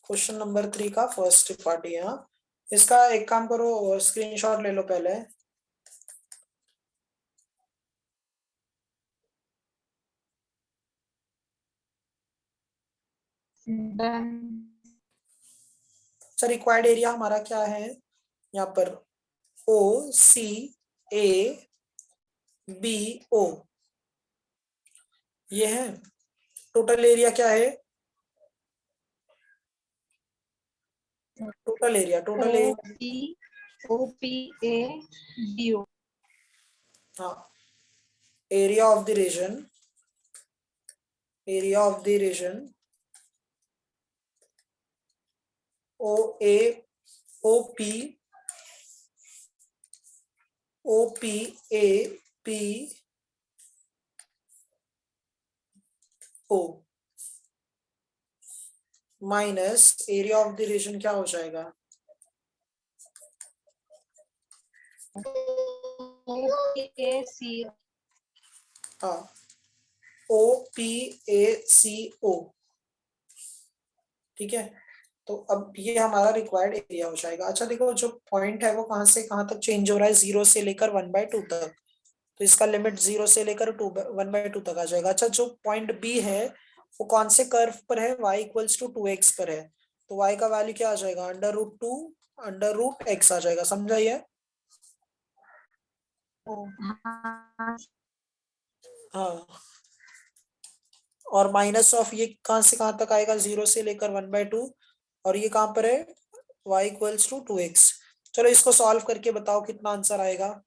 क्वेश्चन नंबर 3 का फर्स्ट पार्ट यहाँ, इसका एक काम करो स्क्रीनशॉट ले लो पहले। डन। सर रिक्वायर्ड एरिया हमारा क्या है, यहाँ पर ओ सी ए बी ओ, ये है। टोटल एरिया क्या है, total area, total area, O P A D O. हाँ, area of the region, area of the region O A O P A P O minus area of the region क्या हो जाएगा, ओ P A सी। हाँ ओ P A C ओ, ठीक है। तो अब ये हमारा रिक्वायर्ड एरिया हो जाएगा। अच्छा देखो जो पॉइंट है वो कहाँ से कहाँ तक चेंज हो रहा है, 0 से लेकर 1/2 तक, तो इसका लिमिट 0 से लेकर 1/2 तक आ जाएगा। अच्छा जो पॉइंट बी है वो कौन से कर्व पर है, y इक्वल्स टू 2x पर है, तो y का वैल्यू क्या आ जाएगा, √2 √x आ जाएगा, समझा ये। हाँ, और माइनस ऑफ ये कहाँ से कहाँ तक आएगा, 0 से लेकर 1/2, और ये कहाँ पर है, y इक्वल्स टू 2x। चलो इसको सॉल्व करके बताओ कितना आंसर आएगा।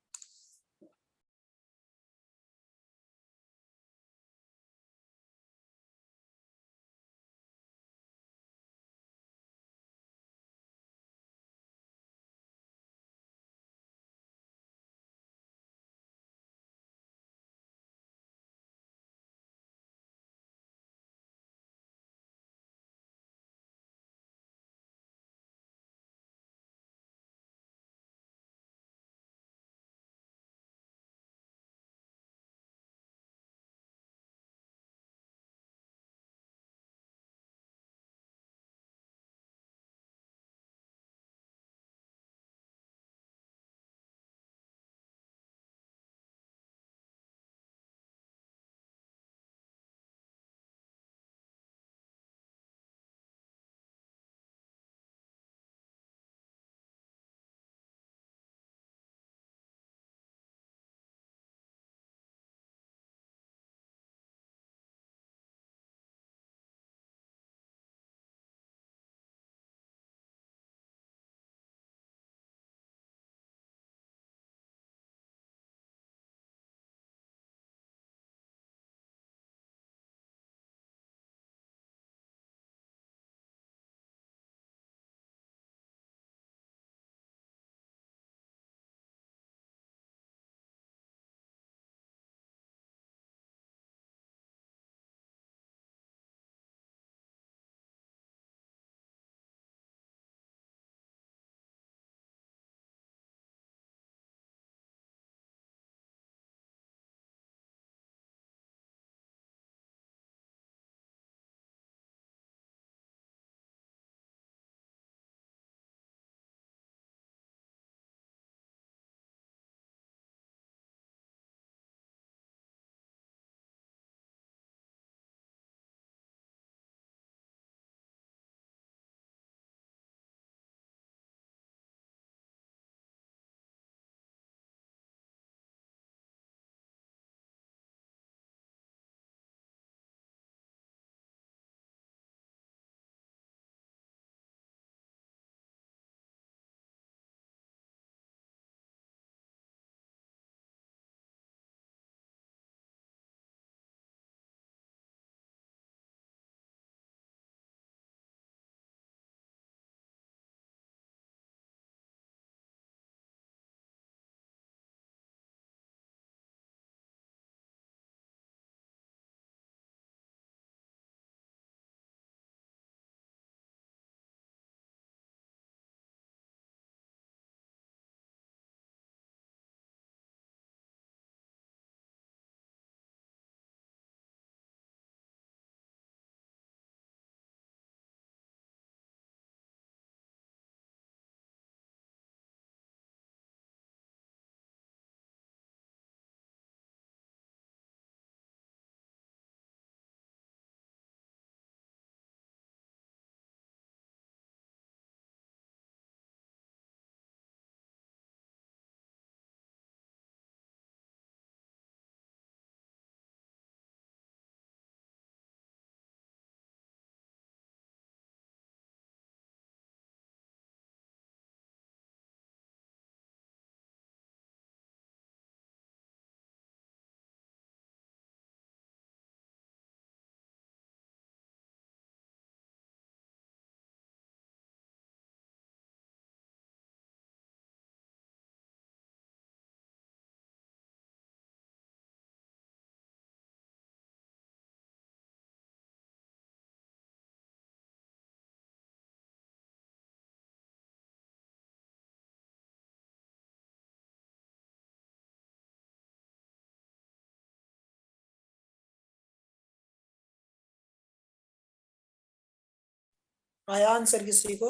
आया आंसर किसी को?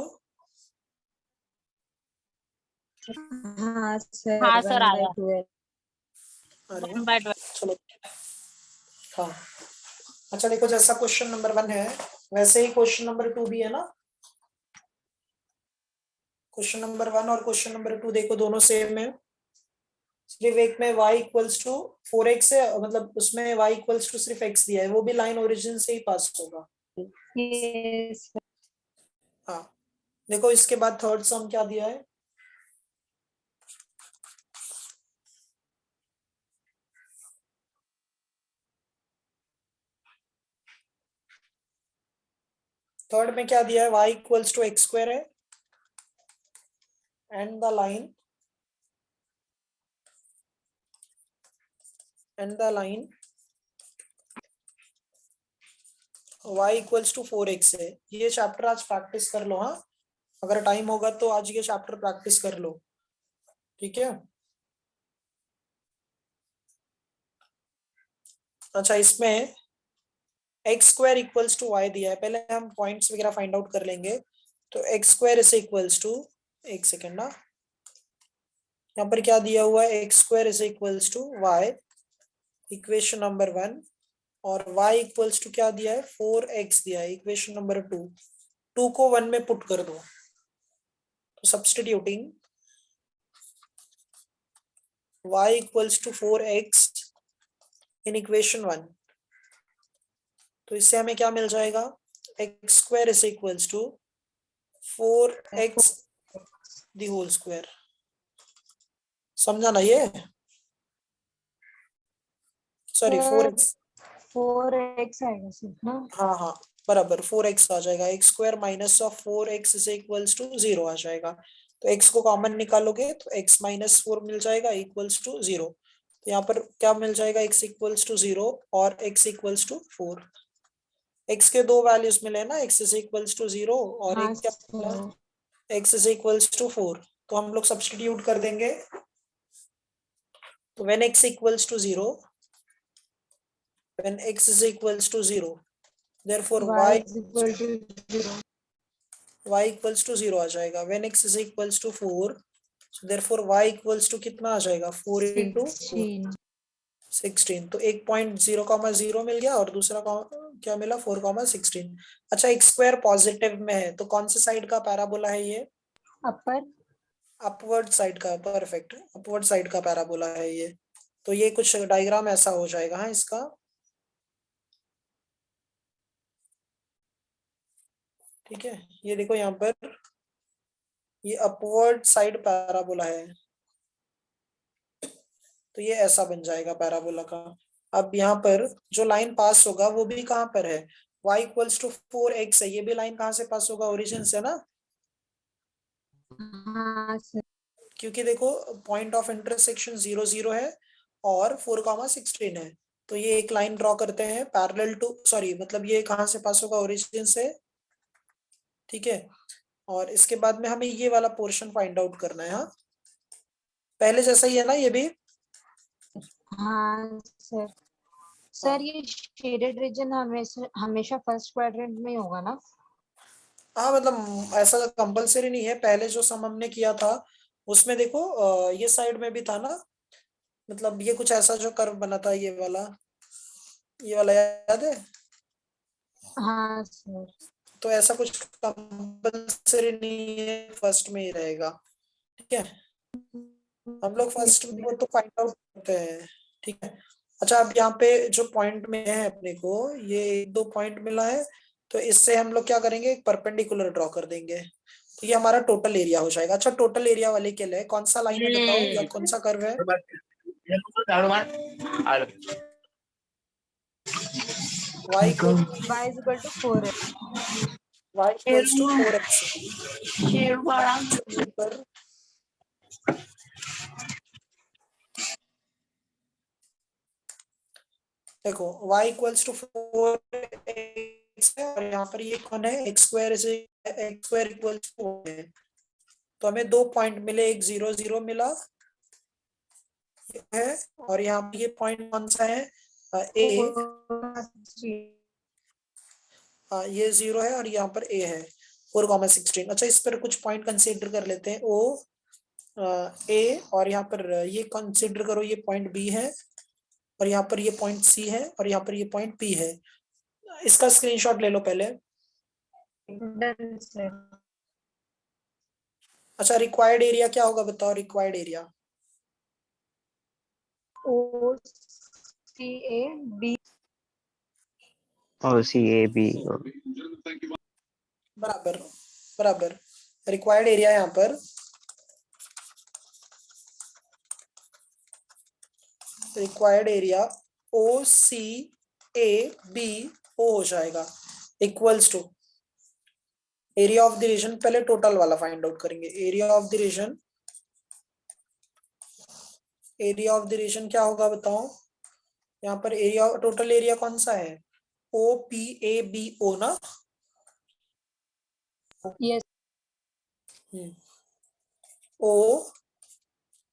हाँ सर हाँ सर, 1/12। अरे 1/12। चलो हाँ। अच्छा देखो, जैसा क्वेश्चन नंबर 1 है वैसे ही क्वेश्चन नंबर 2 भी है ना। क्वेश्चन नंबर 1 और क्वेश्चन नंबर 2 देखो दोनों सेम है, सिर्फ एक में y इक्वल्स टू 4x है, मतलब उसमें y इक्वल्स टू सिर्फ x दिया है, वो भी लाइन ओरिजिन से ही पास होगा। यस हाँ देखो इसके बाद थर्ड सम क्या दिया है, थर्ड में क्या दिया है, y equals to x square है and the line y equals to 4x है। ये चैप्टर आज प्रैक्टिस कर लो, हाँ अगर टाइम होगा तो आज ये चैप्टर प्रैक्टिस कर लो, ठीक है। अच्छा इसमें x square equals to y दिया है, पहले हम पॉइंट्स वगैरह फाइंड आउट कर लेंगे। तो x square is equals to, एक सेकेंड ना, यहाँ पर क्या दिया हुआ है, x square is equals to y, equation number 1, और y इक्वल्स टू क्या दिया है, 4x दिया है, इक्वेशन नंबर 2। 2 को 1 में पुट कर दो, तो substituting y equals to 4x in equation 1, तो इससे हमें क्या मिल जाएगा, x square is equals to 4x the whole square. समझा ना ये, सॉरी 4x, 4x आएगा सर ना। हाँ हाँ बराबर 4x आ जाएगा, x square minus of 4x is equals to 0 आ जाएगा। तो x को कॉमन निकालोगे तो x माइनस 4 मिल जाएगा इक्वल्स टू 0। तो यहाँ पर क्या मिल जाएगा, x इक्वल्स टू 0 और x इक्वल्स टू 4। x के दो वैल्यूज मिले ना, x इज इक्वल्स टू 0 और हाँ एक क्या मिला, sir x is equals to 4। तो हम लोग सब्स्टिट्यूट कर देंगे, तो when x equals to 0, when x is equals to 0, therefore y is equal to 0। y equals to 0 आ जाएगा। when x is equals to 4, so therefore y equals to कितना आ जाएगा, 4 into 4, 16। तो एक पॉइंट 0,0 मिल गया और दूसरा क्या मिला, 4,16। अच्छा एक्स स्क्वायर पॉजिटिव में है तो कौन से साइड का पैराबोला है ये, अपर अपवर्ड साइड का, परफेक्ट अपवर्ड साइड का पैराबोला है ये। तो ये कुछ डायग्राम ऐसा हो जाएगा, हाँ इसका, ठीक है। ये देखो यहाँ पर ये अपवर्ड साइड पैराबोला है, तो ये ऐसा बन जाएगा पैराबोला का। अब यहाँ पर जो लाइन पास होगा वो भी कहाँ पर है, y इक्वल्स टू 4x है, ये भी लाइन कहाँ से पास होगा, ओरिजिन से ना, हाँ सर क्योंकि देखो पॉइंट ऑफ इंटरसेक्शन 0 0 है और 4,16 है। तो ये एक लाइन ड्रॉ करते हैं पैरेलल टू, सॉरी मतलब ये कहाँ से पास होगा, ओरिजिन से, ठीक है। और इसके बाद में हमें ये वाला पोर्शन फाइंड आउट करना है, हाँ पहले जैसा ही है ना ये भी। हाँ सर ये शेडेड रीजन हमेशा हमेशा फर्स्ट क्वाड्रेंट में ही होगा ना। हाँ मतलब ऐसा कंपलसरी नहीं है, पहले जो सम हमने किया था उसमें देखो ये साइड में भी था ना, मतलब ये कुछ ऐसा जो कर्व बना था, ये वाला याद है। हाँ सर तो ऐसा कुछ कंपलसरी नहीं है, फर्स्ट में ही रहेगा, ठीक है। हम लोग फर्स्ट में वो तो फाइंड आउट करते हैं, ठीक है। अच्छा अब यहाँ पे जो पॉइंट में है अपने को, ये एक दो पॉइंट मिला है, तो इससे हम लोग क्या करेंगे, एक परपेंडिकुलर ड्रॉ कर देंगे, तो ये हमारा टोटल एरिया हो जाएगा। अच्छा टोटल एरिया वाले के लिए कौन सा लाइन है बताओ, या कौन सा कर्व है, y equal y is equal to 4x। y equals to 4x पर देखो y इक्वल्स टू 4x है और यहाँ पर ये कौन है, x स्क्वायर इक्वल्स टू है। तो हमें दो पॉइंट मिले, एक 0 0 मिला है और यहाँ पे ये पॉइंट कौन सा है, a, ये 0 है और यहाँ पर a है। 4,16। अच्छा, इस पर कुछ पॉइंट कंसीडर कर लेते हैं। ओ ए, और यहाँ पर ये कंसीडर करो, ये पॉइंट बी है, और यहाँ पर ये पॉइंट सी है, और यहाँ पर ये पॉइंट पी है। इसका स्क्रीनशॉट ले लो पहले। Done sir. अच्छा, रिक्वायर्ड एरिया क्या होगा बताओ, required area. O C A B. OCAB। बराबर बराबर। रिक्वायर्ड एरिया यहाँ पर required area O C A B O हो जाएगा, equals to area of the region. पहले टोटल वाला फाइंड आउट करेंगे। Area of the region, area of the region क्या होगा बताओ। यहाँ पर एरिया, टोटल एरिया कौन सा है, ओ पी ए बी ओ ना। Yes. O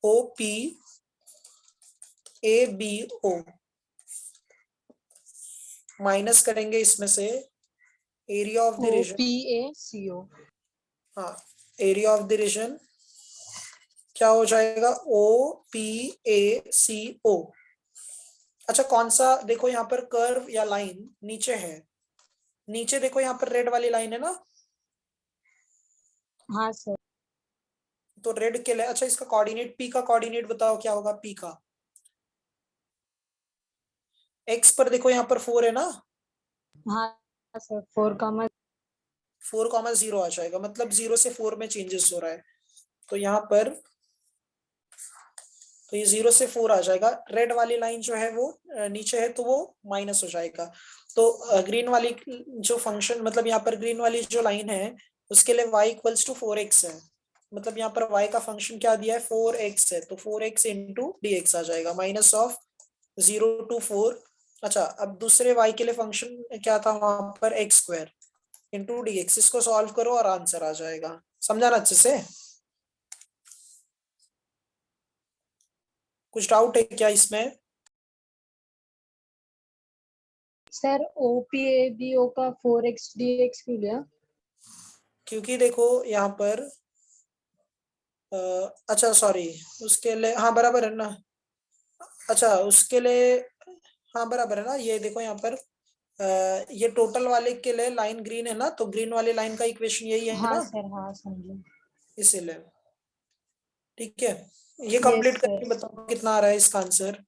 O P A B O, minus करेंगे इसमें से area of the O region. P A C O. हाँ, एरिया ऑफ द रीजन क्या हो जाएगा, ओ पी ए सी ओ। अच्छा, कौन सा, देखो यहाँ पर कर्व या लाइन नीचे है, नीचे देखो यहाँ पर रेड वाली लाइन है ना, हाँ सर। तो रेड के लिए, अच्छा इसका कोऑर्डिनेट, पी का कोऑर्डिनेट बताओ क्या होगा, पी का। एक्स पर देखो यहाँ पर 4 है ना, हाँ सर 4, 4,0 आ जाएगा, मतलब 0 से 4 में चेंजेस हो रहा है, तो यहाँ पर तो ये 0 से 4 आ जाएगा। रेड वाली लाइन जो है वो नीचे है, तो वो माइनस हो जाएगा। तो ग्रीन वाली जो फंक्शन, मतलब यहाँ पर ग्रीन वाली जो लाइन है उसके लिए y इक्वल्स टू 4x है, मतलब यहाँ पर y का फंक्शन क्या दिया है, 4x है, तो 4x इंटू dx आ जाएगा, माइनस ऑफ 0 to 4। अच्छा, अब दूसरे y के लिए फंक्शन क्या था वहां पर, x स्क्वायर इंटू dx। इसको सॉल्व करो और आंसर आ जाएगा। समझा ना अच्छे से? कुछ डाउट है क्या इसमें? Sir O P A B O का 4x dx क्यों लिया? क्योंकि देखो यहाँ पर अच्छा सॉरी, उसके लिए हाँ बराबर है ना। अच्छा उसके लिए हाँ बराबर है ना, ये देखो यहाँ पर ये टोटल वाले के लिए लाइन ग्रीन है ना, तो ग्रीन वाली लाइन का इक्वेशन यही है हाँ ना, सर, हाँ समझे। इसीलिए। ठीक है, ये यस कंप्लीट सर। करके बताओ कितना आ रहा है इसका आंसर।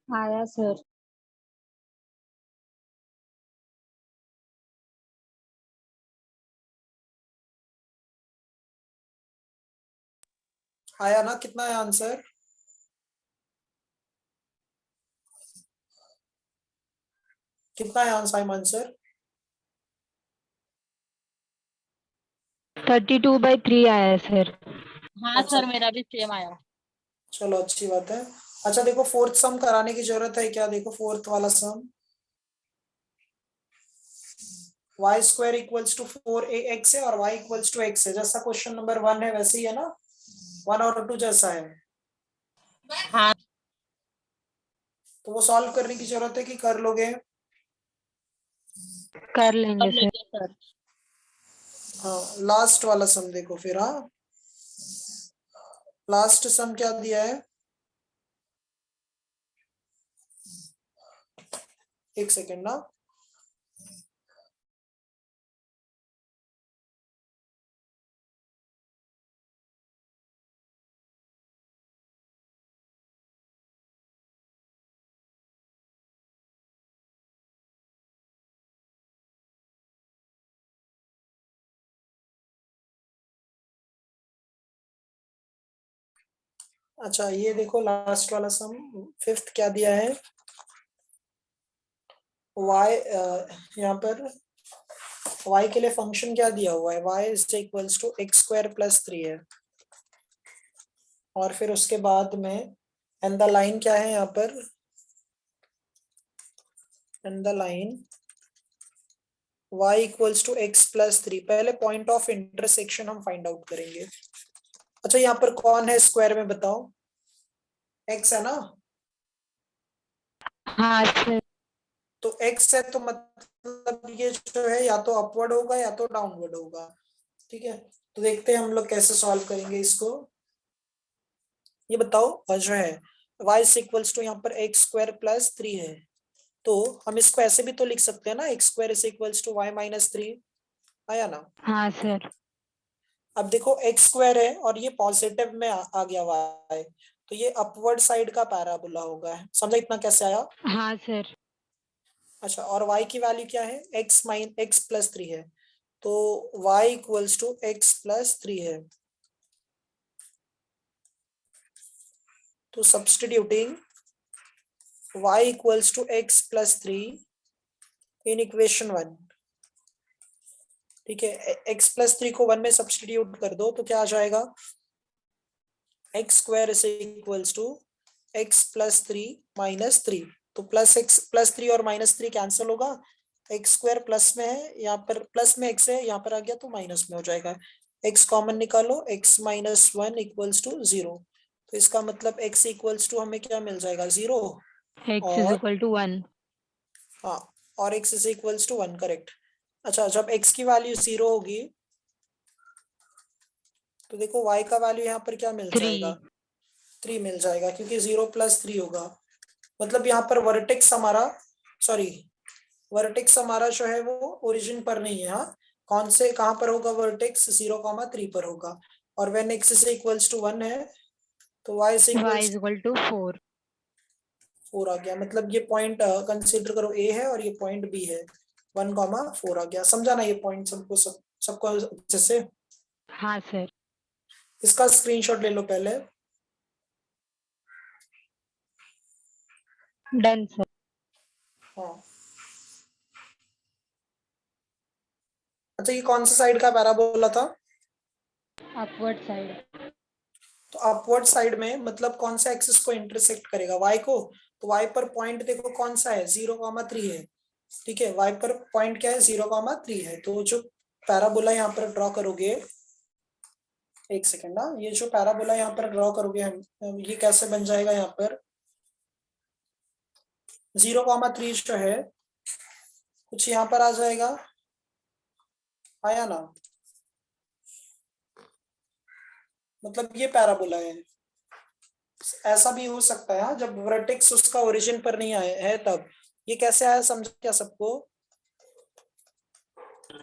आया सर। आया ना, कितना है आंसर? कितना है आंसर? 32/3 आया है सर। हाँ अच्छा सर, मेरा भी सेम आया। चलो अच्छी बात है। अच्छा देखो, फोर्थ सम कराने की जरूरत है क्या, देखो फोर्थ वाला sum. y square equals to 4ax है और y इक्वल्स टू x है, जैसा क्वेश्चन नंबर 1 है वैसे ही है ना, 1 और 2 जैसा है। हाँ तो वो सॉल्व करने की जरूरत है कि कर लोगे? कर कर लेंगे सर। लेंगे सर। हाँ लास्ट वाला सम देखो फिर। हाँ लास्ट सम क्या दिया है, एक सेकेंड ना। अच्छा ये देखो लास्ट वाला सम, फिफ्थ क्या दिया है, y यहाँ पर y के लिए फंक्शन क्या दिया हुआ है, y is equals to x square plus 3 है, और फिर उसके बाद में एंड द लाइन क्या है यहाँ पर, and the line y equals to x plus 3। पहले पॉइंट ऑफ इंटरसेक्शन हम फाइंड आउट करेंगे। अच्छा यहाँ पर कौन है स्क्वायर में बताओ, x है ना, हाँ सर। तो x है तो मतलब ये जो है या तो अपवर्ड होगा या तो डाउनवर्ड होगा। ठीक है, तो देखते हैं हम लोग कैसे सॉल्व करेंगे इसको। ये बताओ जो है y इक्वल्स टू यहाँ पर एक्स स्क्वायर प्लस 3 है, तो हम इसको ऐसे भी तो लिख सकते हैं ना, x square is equals to y minus 3, आया ना। हाँ सर। अब देखो एक्स स्क्वायर है और ये पॉजिटिव में आ गया y, तो ये अपवर्ड साइड का पैराबोला होगा, समझा इतना कैसे आया। हाँ सर। अच्छा और y की वैल्यू क्या है, एक्स प्लस 3 है, तो y equals to x plus 3 है, तो substituting y equals to x plus 3 in equation 1। ठीक है, x प्लस 3 को 1 में सब्स्टिट्यूट कर दो तो क्या आ जाएगा, x square is equals to x plus 3 minus 3, तो प्लस एक्स प्लस 3 और माइनस 3 कैंसिल होगा, एक्स स्क्वायर प्लस में है, यहाँ पर प्लस में एक्स है, यहाँ पर आ गया तो माइनस में हो जाएगा, एक्स कॉमन निकालो, एक्स माइनस 1 इक्वल्स टू 0, तो इसका मतलब x इक्वल्स टू हमें क्या मिल जाएगा, 0, x इज और इक्वल टू 1। हाँ और x is equals to 1 correct. अच्छा जब x की वैल्यू 0 होगी तो देखो y का वैल्यू यहाँ पर क्या मिल 3। जाएगा, 3 मिल जाएगा, क्योंकि 0 प्लस 3 होगा, मतलब यहाँ पर वर्टेक्स हमारा, सॉरी वर्टेक्स हमारा जो है वो ओरिजिन पर नहीं है, हाँ कौन से कहाँ पर होगा वर्टेक्स, 0,3 पर होगा, और when x is equals to 1 है तो y is y equals is equal to 4। 4 आ गया, मतलब ये पॉइंट कंसीडर करो a है और ये पॉइंट b है, 1,4 आ गया, समझा ना ये पॉइंट सबको, सबको अच्छे से। हाँ सर। इसका स्क्रीनशॉट ले लो पहले। Done sir. हाँ अच्छा ये कौन सा साइड का पैराबोला था, अपवर्ड साइड। तो अपवर्ड साइड में मतलब कौन सा एक्सिस को इंटरसेक्ट करेगा, y को, तो y पर पॉइंट देखो कौन सा है, 0,3 है। ठीक है, y पर पॉइंट क्या है, 0,3 है, तो जो पैराबोला यहाँ पर ड्रॉ करोगे, एक सेकेंड ना, ये जो पैराबोला यहाँ पर ड्रॉ करोगे हम, ये कैसे बन जाएगा, यहाँ पर 0,3 जो है कुछ यहाँ पर आ जाएगा, आया ना, मतलब ये पैराबोला है। ऐसा भी हो सकता है जब वर्टेक्स उसका ओरिजिन पर नहीं आया है तब, ये कैसे आया समझ क्या सबको।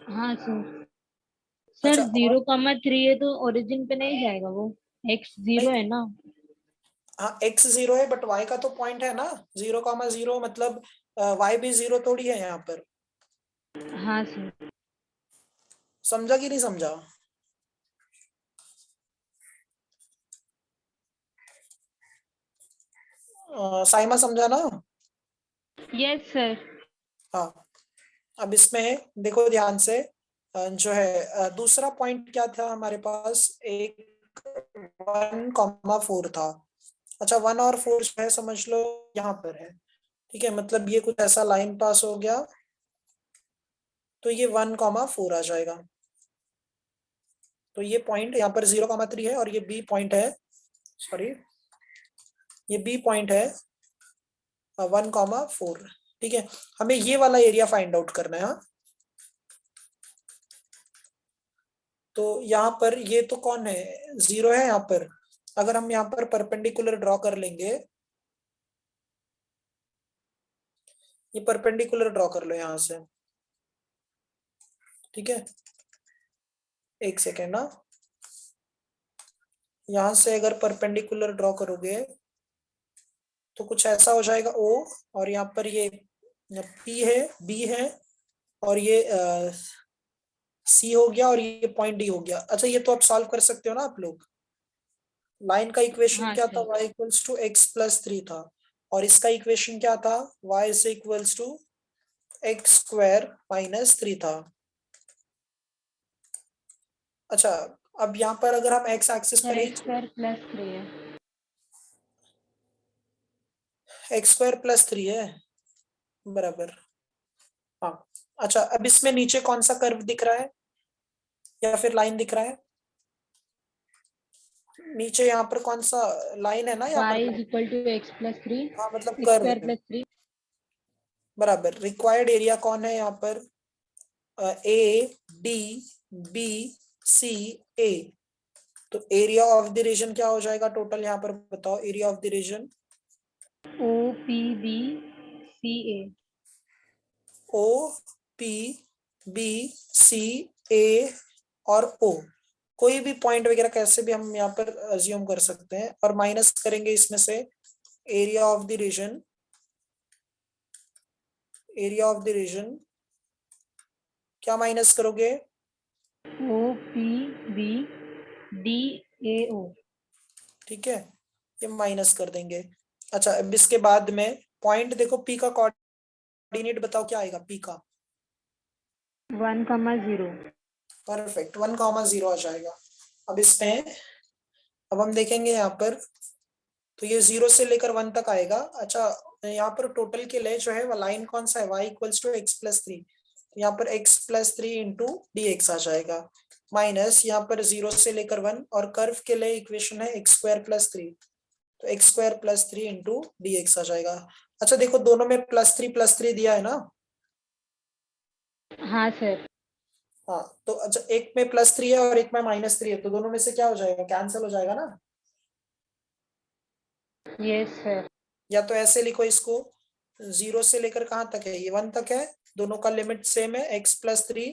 हाँ सर। सर अच्छा और 0,3 है तो ओरिजिन पे नहीं जाएगा वो, x 0 नहीं, है ना। हाँ x 0 है बट y का तो पॉइंट है ना 0,0, मतलब y भी 0 थोड़ी है यहाँ पर, हाँ सर। समझा कि नहीं समझा। साइमा समझा ना। Yes sir. हाँ अब इसमें देखो ध्यान से, जो है दूसरा पॉइंट क्या था हमारे पास, एक 1,4 था। अच्छा 1 और 4 जो है समझ लो यहाँ पर है। ठीक है, मतलब ये कुछ ऐसा लाइन पास हो गया, तो ये 1,4 आ जाएगा। तो ये पॉइंट यहाँ पर 0,3 है और ये बी पॉइंट है, सॉरी ये बी पॉइंट है 1,4। ठीक है, हमें ये वाला एरिया फाइंड आउट करना है। हाँ, तो यहाँ पर ये तो कौन है, 0 है यहाँ पर। अगर हम यहाँ पर परपेंडिकुलर ड्रॉ कर लेंगे, ये परपेंडिकुलर ड्रॉ कर लो यहाँ से। ठीक है, एक सेकेंड ना, यहाँ से अगर परपेंडिकुलर ड्रॉ करोगे तो कुछ ऐसा हो जाएगा O, और यहाँ पर ये P है, B है, और ये C हो गया, और ये पॉइंट D हो गया। अच्छा, ये तो आप सॉल्व कर सकते हो ना आप लोग। लाइन का इक्वेशन हाँ क्या था, sir. y equals to x plus 3 था, और इसका इक्वेशन क्या था, y is equals to x square minus 3 था। अच्छा, अब यहाँ पर अगर हम x एक्सिस पर एक्स स्क्वायर प्लस 3 है। एक्स स्क्वायर प्लस 3 है, बराबर। हाँ, अच्छा, अब इसमें नीचे कौन सा कर्व दिख रहा है या फिर लाइन दिख रहा है, नीचे यहाँ पर कौन सा लाइन है ना, यहाँ पर y is line। Equal to x plus 3, हाँ, मतलब एक्स कर्व स्क्वायर है, प्लस 3। बराबर। रिक्वायर्ड एरिया कौन है यहाँ पर, ए डी बी सी ए। तो एरिया ऑफ द रीजन क्या हो जाएगा टोटल, यहाँ पर बताओ, area of the region O P B C A. O P B C A और ओ। कोई भी पॉइंट वगैरह कैसे भी हम यहाँ पर अज्यूम कर सकते हैं, और माइनस करेंगे इसमें से area of the region, area of the region क्या माइनस करोगे, O P B D A O. ठीक है, ये माइनस कर देंगे। अच्छा, अब इसके बाद में पॉइंट देखो, पी का कोऑर्डिनेट बताओ क्या आएगा, पी का 1,0। परफेक्ट, 1,0 आ जाएगा। अब इसमें अब हम देखेंगे यहाँ पर, तो ये 0 से लेकर 1 तक आएगा। अच्छा, यहाँ पर टोटल के लिए जो है वो लाइन कौन सा है, y equals to x plus 3। यहाँ पर x plus 3 into D x आ जाएगा, माइनस यहाँ पर 0 से लेकर 1, और कर्व के लिए इक्वेशन है एक्स स्क्वायर प्लस 3, तो x square plus 3 into D x आ जाएगा। अच्छा देखो, दोनों में प्लस थ्री दिया है ना। हाँ सर। हाँ, तो अच्छा, एक में +3 है और एक में -3 है, तो दोनों में से क्या हो जाएगा, कैंसिल हो जाएगा ना। Yes sir. या तो ऐसे लिखो इसको, 0 से लेकर कहाँ तक है, ये 1 तक है, दोनों का लिमिट सेम है, x plus 3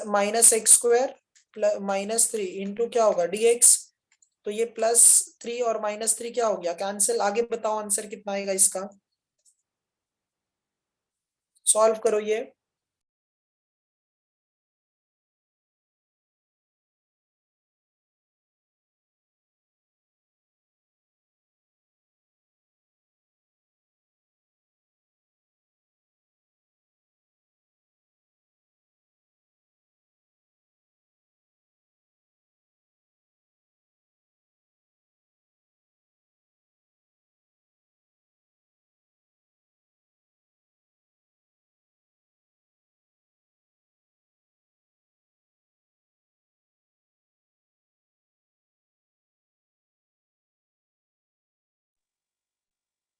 minus x square -3 into क्या होगा dx। तो ये +3 और -3 क्या हो गया, कैंसिल। आगे बताओ आंसर कितना आएगा इसका, सॉल्व करो ये।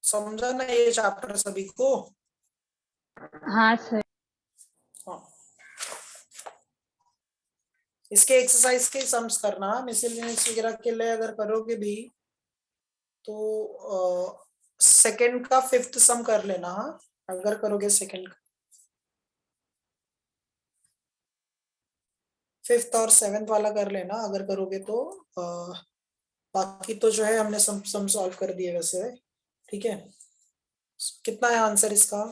समझा ना ये चैप्टर सभी को। हाँ सर। हाँ, इसके एक्सरसाइज के सम्स करना, मिसलेनियस वगैरह के लिए अगर करोगे भी तो सेकंड का 5th सम कर लेना। हाँ, अगर करोगे सेकंड का 5th और 7th वाला कर लेना अगर करोगे तो। बाकी तो जो है हमने सम सॉल्व कर दिए वैसे। ठीक है, कितना है आंसर इसका,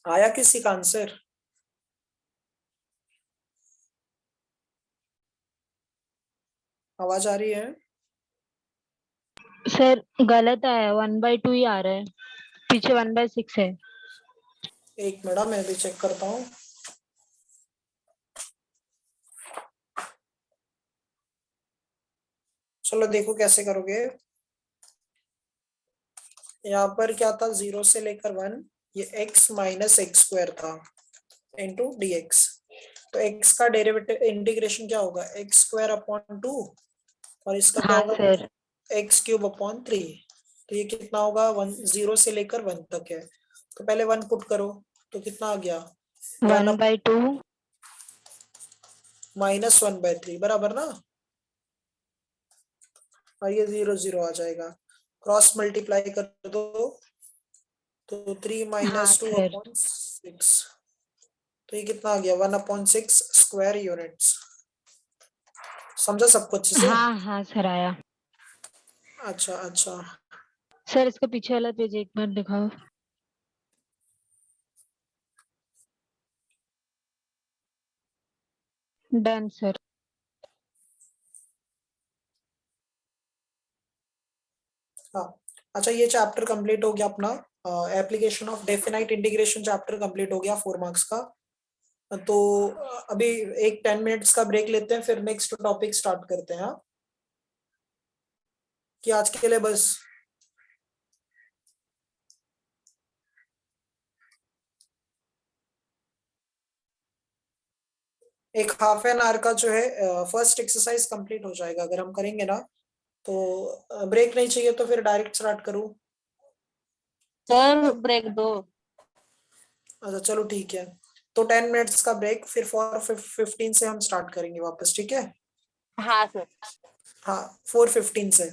आया किसी का आंसर? आवाज आ रही है? सर गलत आया, 1/2 ही आ रहा है, पीछे 1/6 है। एक मिनट, मैं भी चेक करता हूँ। चलो देखो कैसे करोगे। यहाँ पर क्या था, 0 से लेकर 1, ये x माइनस एक्स स्क्वायर था इंटू dx। तो x का डेरिवेटिव इंटीग्रेशन क्या होगा, एक्स स्क्वायर अपॉन 2, और इसका क्या हाँ होगा, सर, एक्स क्यूब अपॉन 3। तो ये कितना होगा, 0 से लेकर 1 तक है। तो पहले 1 पुट करो, तो कितना आ गया, 1/2 माइनस 1/3 बराबर ना। और ये 0 0 आ जाएगा, क्रॉस मल्टीप्लाई कर दो, तो 3 हाँ माइनस 2 सर। अपॉन 6। तो ये कितना आ गया, 1/6 स्क्वायर यूनिट्स। समझा सबको अच्छे से? हाँ हाँ सर आया। अच्छा अच्छा। सर इसका पीछे वाला पेज एक बार दिखाओ। Done sir. हाँ अच्छा, ये चैप्टर कंप्लीट हो गया अपना। Application of definite integration chapter complete हो गया 4 मार्क्स का। तो अभी एक 10 मिनट्स का ब्रेक लेते हैं, फिर नेक्स्ट टॉपिक स्टार्ट करते हैं। हाँ, कि आज के लिए बस। एक हाफ एन आवर का जो है फर्स्ट एक्सरसाइज कंप्लीट हो जाएगा अगर हम करेंगे ना। तो ब्रेक नहीं चाहिए तो फिर डायरेक्ट स्टार्ट करूं? सर ब्रेक दो। अच्छा चलो ठीक है। तो 10 मिनट्स का ब्रेक, फिर 4:15 से हम स्टार्ट करेंगे वापस, ठीक है? हाँ सर। हाँ 4:15 से।